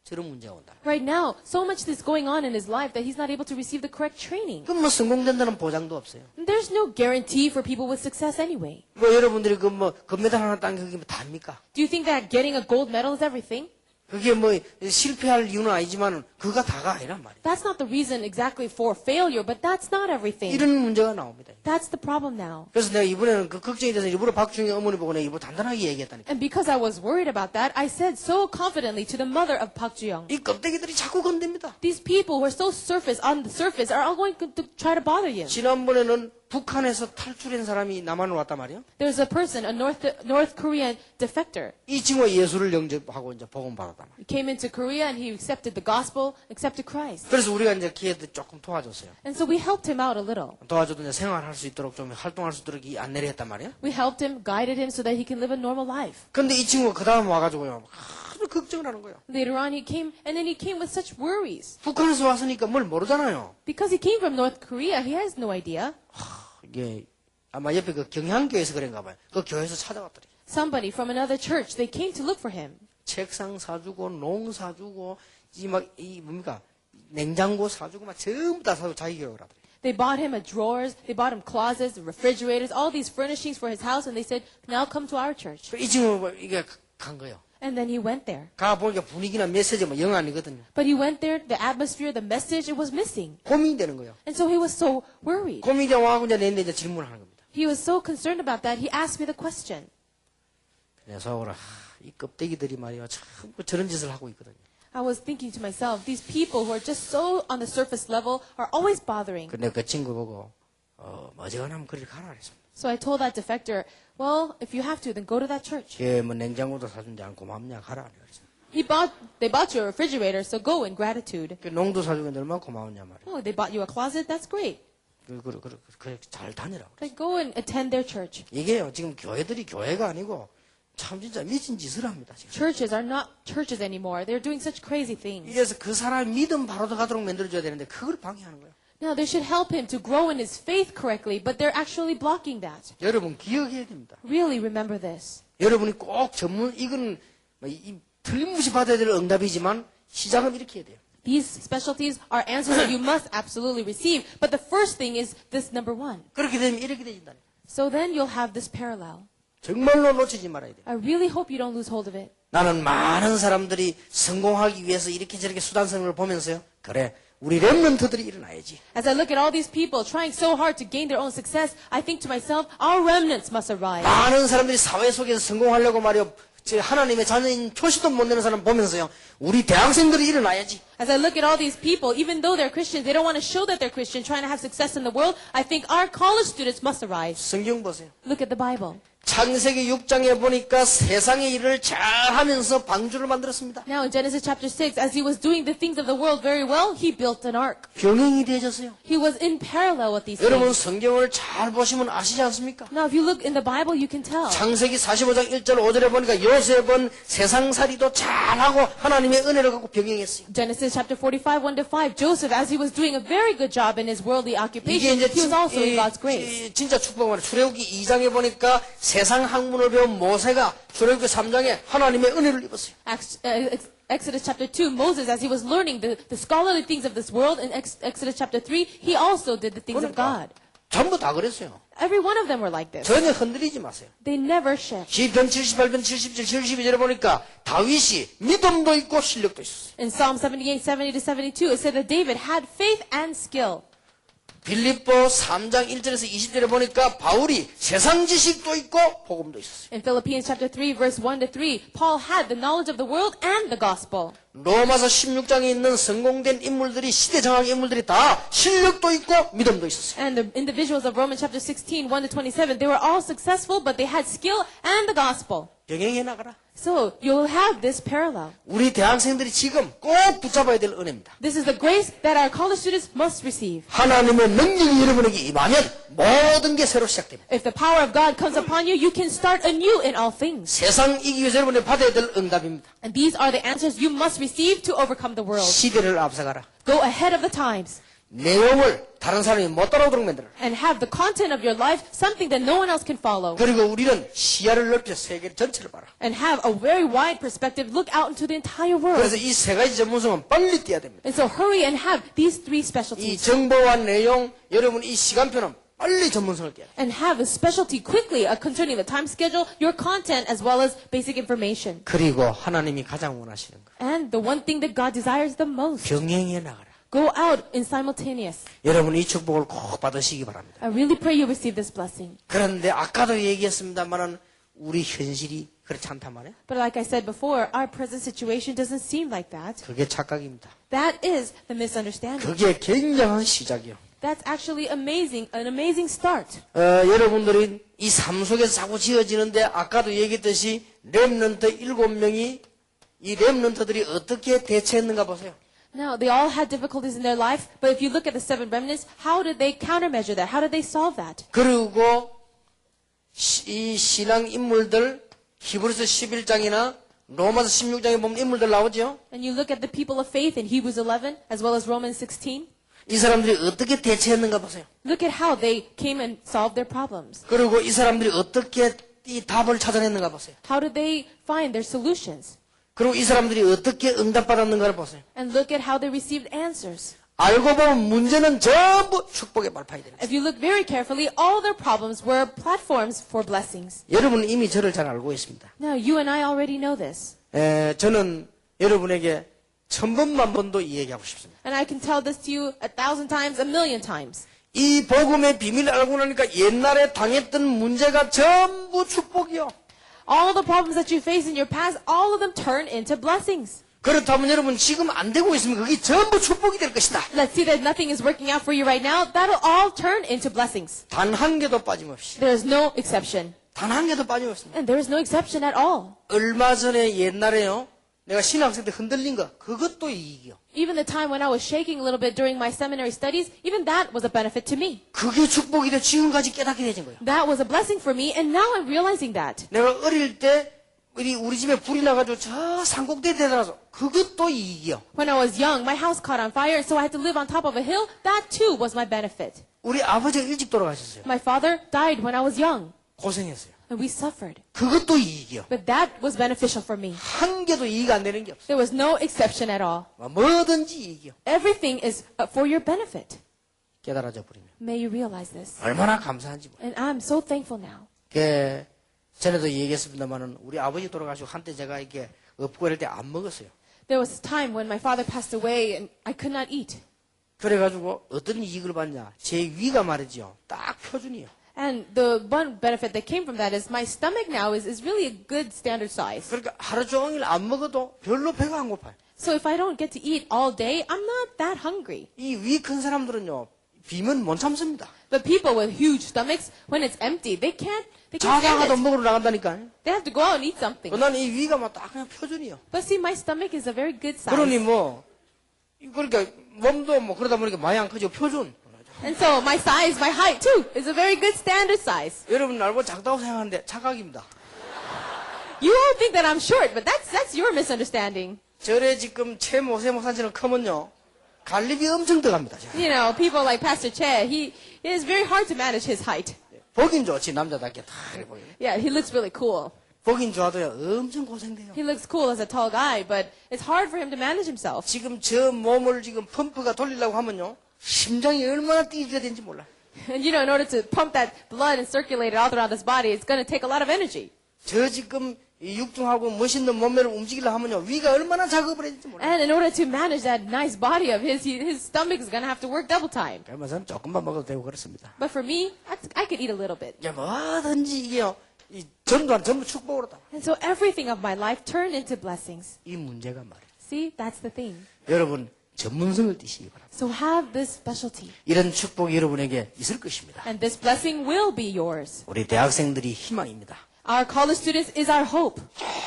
저런 문제가 온다. Right now, so much is going on in his life that he's not able to receive the correct training. 그럼 뭐 성공된다는 보장도 없어요. And there's no guarantee for people with success anyway. 뭐 여러분들이 그 뭐 금메달 하나 딴 게 그게 뭐 다입니까? Do you think that getting a gold medal is everything? 그게 뭐 실패할 이유는 아니지만 그가 다가 아니란 말이에요. That's not the reason exactly for failure, but that's not everything. 이런 문제가 나옵니다. That's the problem now. 그래서 내가 이번에는 그 걱정이 돼서 일부러 박중희 어머니 보고 내가 일부러 단단하게 얘기했다니까. And because I was worried about that, I said so confidently to the mother of Park Ji-young, 이 껍데기들이 자꾸 건듭니다. these people who are so on the surface are all going to try to bother you. 지난번에는 북한에서 탈출한 사람이 남한으로 왔단 말이에요. There's a person, a North Korean defector. 이 친구가 예수를 영접하고 이제 복음 받았단 말이에요. He came into Korea and he accepted the gospel, accepted Christ. 그래서 우리가 이제 기회도 조금 도와줬어요. And so we helped him out a little. 도와줘도 이제 생활할 수 있도록 좀 활동할 수 있도록 이 안내를 했단 말이에요. We helped him, guided him so that he can live a normal life. 근데 이 친구가 그 다음 와가지고요. 아주 걱정을 하는 거예요. Later on he came, and then he came with such worries. 북한에서 왔으니까 뭘 모르잖아요. Because he came from North Korea, he has no idea. 이게 아마 옆에 그 경향교회에서 그런가 봐요. 그 교회에서 찾아왔더니. Somebody from another church, they came to look for him. 책상 사주고 농 사주고 이 뭡니까 냉장고 사주고 막 전부 다 사주고 자기 교회를 하더니. They bought him drawers, they bought him closets, refrigerators, all these furnishings for his house, and they said, now come to our church. 이 친구가 이게 간 거예요. And then he went there. 가 보니까 분위기나 메시지 뭐 영 아니거든요. But he went there, the atmosphere, the message, it was missing. 고민이 되는 거예요. And so he was so worried. 고민이 와서 이제 내내 이제 질문을 하는 겁니다. He was so concerned about that, he asked me the question. 내 속으로 이 껍데기들이 말이야 참 저런 짓을 하고 있거든요. I was thinking to myself, these people who are just so on the surface level are always bothering. 근데 그 친구 보고 어지간하면 그리 가라 그랬습니다. So I told that defector, well, if you have to, then go to that church. 뭐 냉장고도 사준지 않고 고맙냐 가라 그랬습니다. They bought you a refrigerator, so go in gratitude. 농도 사주고 얼마나 고마웠냐 말이야. Oh, they bought you a closet? That's great. 잘 다니라고. Like, go and attend their church. 이게요 지금 교회들이 교회가 아니고 참 진짜 미친 짓을 합니다 지금. Churches are not churches anymore. They're doing such crazy things. 이래서 그 사람이 믿음 바로 가도록 만들어줘야 되는데 그걸 방해하는 거예요. Now, they should help him to grow in his faith correctly, but they're actually blocking that. 여러분 기억해야 됩니다. Really remember this. 여러분이 꼭 이건 틀림없이 받아야 될 응답이지만 시작은 이렇게 해야 돼요. These specialties are answers that you must absolutely receive, but the first thing is this number one. 그렇게 되면 이렇게 되진다니. So then you'll have this parallel. 정말로 놓치지 말아야 돼요. I really hope you don't lose hold of it. 나는 많은 사람들이 성공하기 위해서 이렇게 저렇게 수단 쓰는 걸 보면서요. 그래, 우리 렘넌트들이 일어나야지. As I look at all these people trying so hard to gain their own success, I think to myself, our remnants must arise. 많은 사람들이 사회 속에서 성공하려고 말이요. 하나님의 자녀인 표시도 못 내는 사람 보면서요. 우리 대학생들이 일어나야지. As I look at all these people, even though they're Christians, they don't want to show that they're Christian, trying to have success in the world, I think our college students must arise. 성경 보세요. Look at the Bible. 창세기 6장에 보니까 세상의 일을 잘 하면서 방주를 만들었습니다. Now in Genesis chapter 6, as he was doing the things of the world very well, he built an ark. 병행이 되어졌어요. He was in parallel with these 여러분 things. 성경을 잘 보시면 아시지 않습니까? Now if you look in the Bible, you can tell. 창세기 45장 1절 5절에 보니까 요셉은 세상살이도 잘하고 하나님의 은혜를 갖고 병행했어요. Genesis chapter 45, 1 to 5, Joseph, as he was doing a very good job in his worldly 이게 occupation, 이제 he was also in God's grace. 진짜 축복만 출애굽기 2장에 보니까 세상 학문을 배운 모세가 출애굽기 3장에 하나님의 은혜를 입었어요. Exodus chapter 2, Moses, as he was learning the scholarly things of this world, in Exodus chapter 3, he also did the things of God. 전부 다 그랬어요. Every one of them were like this. 전혀 흔들리지 마세요. They never shift. 시편 78편 77, 72절에 보니까 다윗이 믿음도 있고 실력도 있었어요. In Psalm 78, 70 to 72, it said that David had faith and skill. 빌립보 3장 1절에서 20절에 보니까 바울이 세상 지식도 있고 복음도 있었어요. In Philippians chapter 3, verse 1 to 3, Paul had the knowledge of the world and the gospel. 로마서 16장에 있는 성공된 인물들이 시대정학 인물들이 다 실력도 있고 믿음도 있었어요. And the individuals of Romans chapter 16, 1 to 27, they were all successful, but they had skill and the gospel. 병행해 나가라. So you'll have this parallel. 우리 대학생들이 지금 꼭 붙잡아야 될 은혜입니다. This is the grace that our college students must receive. 하나님의 능력이 여러분에게 임하면 모든 게 새로 시작됩니다. If the power of God comes upon you, you can start anew in all things. 세상 이기 위해서 여러분이 받아야 될 응답입니다. And these are the answers you must receive to overcome the world. 시대를 앞서가라. Go ahead of the times 내용을 다른 사람이 못 따라오도록 만들어라. and have the content of your life something that no one else can follow. 그리고 우리는 시야를 넓혀 세계 전체를 봐라. And have a very wide perspective. Look out into the entire world. 그래서 이 세 가지 전문성은 빨리 띄어야 됩니다. And so hurry and have these three 이 specialties. 정보와 내용, 여러분 이 시간표는 빨리 전문성을 띄어야 돼요. And have a specialty quickly concerning the time schedule, your content, as well as basic information. 그리고 하나님이 가장 원하시는 거. And the one thing that God desires the most. 병행해 나가라. Go out in simultaneous. 여러분 이 축복을 꼭 받으시기 바랍니다. I really pray you receive this blessing. 그런데 아까도 얘기했습니다만은 우리 현실이 그렇지 않단 말이에요. But like I said before, our present situation doesn't seem like that. 그게 착각입니다. That is the misunderstanding. 그게 굉장한 시작이요. That's actually amazing, an amazing start. 여러분들이 이 삶 속에서 자꾸 지어지는데 아까도 얘기했듯이 렘넌트 7명이 이 렘넌트들이 어떻게 대처했는가 보세요. Now, they all had difficulties in their life, but if you look at the 7 remnants, how did they countermeasure that? How did they solve that? 그리고 이 신앙 인물들 히브리서 11장이나 로마서 16장에 보면 인물들 나오죠. And you look at the people of faith in Hebrews 11, as well as Romans 16. 이 사람들이 어떻게 대처했는가 보세요. Look at how they came and solved their problems. 그리고 이 사람들이 어떻게 이 답을 찾아냈는가 보세요. How did they find their solutions? 그리고 이 사람들이 어떻게 응답받았는가를 보세요. And look at how they received answers. 알고 보면 문제는 전부 축복의 발판이 됩니다. If you look very carefully, all their problems were platforms for blessings. 여러분은 이미 저를 잘 알고 있습니다. Now, you and I already know this. 저는 여러분에게 1000번만 번도 이 얘기하고 싶습니다. And I can tell this to you 1,000 times, 1,000,000 times. 이 복음의 비밀을 알고 나니까 옛날에 당했던 문제가 전부 축복이요. All the problems that you face in your past, all of them turn into blessings. 그렇다면 여러분 지금 안 되고 있으면 그게 전부 축복이 될 것이다. Let's see that nothing is working out for you right now. That'll all turn into blessings. 단 한 개도 빠짐없이. There is no exception. 단 한 개도 빠짐없습니다. And there is no exception at all. 얼마 전에 옛날에요. 내가 신학생 때 흔들린 거 그것도 이익이요. Even the time when I was shaking a little bit during my seminary studies, even that was a benefit to me. 그게 축복이 돼 지금까지 깨닫게 되는 거예요. That was a blessing for me, and now I'm realizing that. 내가 어릴 때 우리 집에 불이 나가지고 저 산꼭대에 대달아서 그것도 이익이요. When I was young, my house caught on fire, and so I had to live on top of a hill. That too was my benefit. 우리 아버지가 일찍 돌아가셨어요. My father died when I was young, 고생했어요. and we suffered. 그것도 이익이요. But that was beneficial for me. 한 개도 이익 안 되는 게 없어요. There was no exception at all. 뭐든지 이익이요. Everything is for your benefit. 깨달아져 버리면 May you realize this. 얼마나 감사한지 몰라요. And I'm so thankful now. 전에도 얘기했습니다만은 우리 아버지 돌아가시고 한때 제가 이렇게 없고 그럴 때 안 먹었어요. There was a time when my father passed away and I could not eat. 그래가지고 어떤 이익을 받냐? 제 위가 말이죠. 딱 표준이에요. And the one benefit that came from that is my stomach now is really a good standard size. 그러니까 하루 종일 안 먹어도 별로 배가 안 고파요. So if I don't get to eat all day, I'm not that hungry. 이 위 큰 사람들은요, 비면 못 참습니다. But people with huge stomachs, when it's empty, they can't stand 자다가도 it. 먹으러 나간다니까. They have to go out and eat something. 나는 이 위가 막 딱 그냥 표준이요. But see, my stomach is a very good size. 그러니 뭐, 그러니까 몸도 뭐 그러다 보니까 많이 안 크죠. 표준. And so my size, my height too, is a very good standard size. 여러분 날보 작다고 생각하는데 착각입니다. You all think that I'm short, but that's your misunderstanding. 절에 지금 최모세 목사님처럼 크면요, 갈립이 엄청 들어갑니다. You know, people like Pastor Che, it is very hard to manage his height. 보긴 좋지, 남자답게 다 이렇게 보이네. Yeah, he looks really cool. 보긴 좋아도요, 엄청 고생돼요. He looks cool as a tall guy, but it's hard for him to manage himself. 지금 저 몸을 지금 펌프가 돌리려고 하면요, 심장이 얼마나 뛰어야 되는지 몰라. And you know, in order to pump that blood and circulate it all throughout his body, it's going to take a lot of energy. 저 지금 이 육중하고 멋있는 몸매를 움직이려 하면요, 위가 얼마나 작업을 해야 될지 몰라. And in order to manage that nice body of his, his stomach is going to have to work double time. 그러면서 조금만 먹어도 되고 그렇습니다. But for me, I could eat a little bit. 이게 뭐든지 이게요, 이 전두환 전부 축복으로다. And so everything of my life turned into blessings. 이 문제가 말이에요. See, that's the thing. 여러분 전문성을 띠시기 바랍니다. So have this specialty. 이런 축복이 여러분에게 있을 것입니다. And this blessing will be yours. 우리 대학생들이 희망입니다. Our college students is our hope.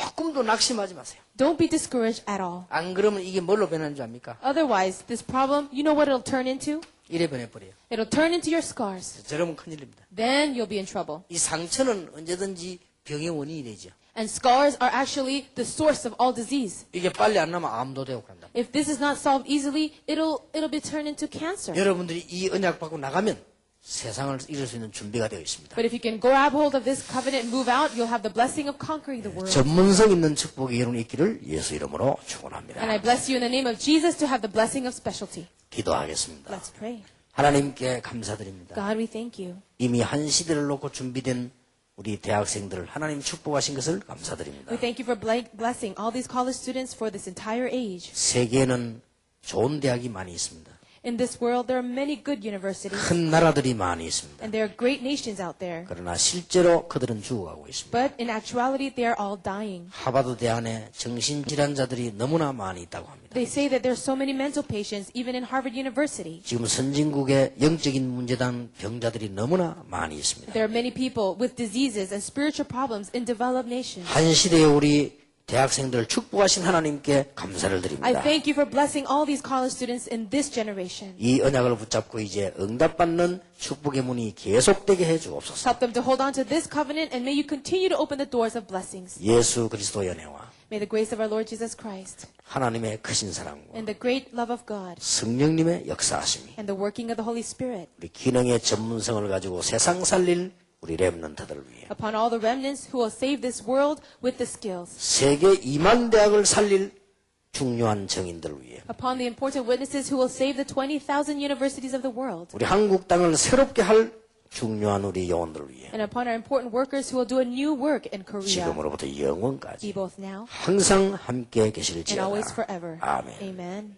조금도 낙심하지 마세요. Don't be discouraged at all. 안 그러면 이게 뭘로 변하는 줄 압니까? Otherwise, this problem, you know what it'll turn into? 이래 변해버려요. It'll turn into your scars. 저러면 큰일입니다. Then you'll be in trouble. 이 상처는 언제든지 병의 원인이 되죠. And scars are actually the source of all disease. 이게 빨리 안 나면 암도 되고 그런다. If this is not solved easily, it'll be turned into cancer. 여러분들이 이 언약 받고 나가면 세상을 이룰 수 있는 준비가 되어 있습니다. But if you can grab hold of this covenant and move out, you'll have the blessing of conquering the world. 전문성 있는 축복이 여러분 있기를 예수 이름으로 축원합니다. And I bless you in the name of Jesus to have the blessing of specialty. 기도하겠습니다. Let's pray. 하나님께 감사드립니다. God, we thank you. 이미 한 시대를 놓고 준비된 우리 대학생들을 하나님 축복하신 것을 감사드립니다. We thank you for blessing all these college students for this entire age. 세계에는 좋은 대학이 많이 있습니다. In this world, there are many good universities, 큰 나라들이 많이 있습니다. and there are great nations out there. 그러나 실제로 그들은 죽어가고 있습니다. But in actuality, they are all dying. 하버드 대안에 정신질환자들이 너무나 많이 있다고 합니다. They say that there are so many mental patients, even in Harvard University. 지금 선진국에 영적인 문제단 병자들이 너무나 많이 있습니다. There are many people with diseases and spiritual problems in developed nations. 한 시대에 우리 대학생들을 축복하신 하나님께 감사를 I 드립니다. thank you for blessing all these college students in this generation. 이 언약을 붙잡고 이제 응답받는 축복의 문이 계속되게 해 주옵소서. Help them to hold on to this covenant, and may you continue to open the doors of blessings. 예수 그리스도의 은혜와 May the grace of our Lord Jesus Christ 하나님의 크신 사랑과 and the great love of God 성령님의 역사하심이 and the working of the Holy Spirit 우리 기능의 전문성을 가지고 세상 살릴 우리 렘넌트들을 위해 upon all the remnants who will save this world with the skills, 세계 2만 대학을 살릴 중요한 정인들을 위해 upon the important witnesses who will save the 20,000 universities of the world, 우리 한국 땅을 새롭게 할 중요한 우리 영혼들을 위해 and upon our important workers who will do a new work in Korea, 지금으로부터 be 영원까지 both now 항상 함께 and 계실지어다. always forever. 아멘. Amen.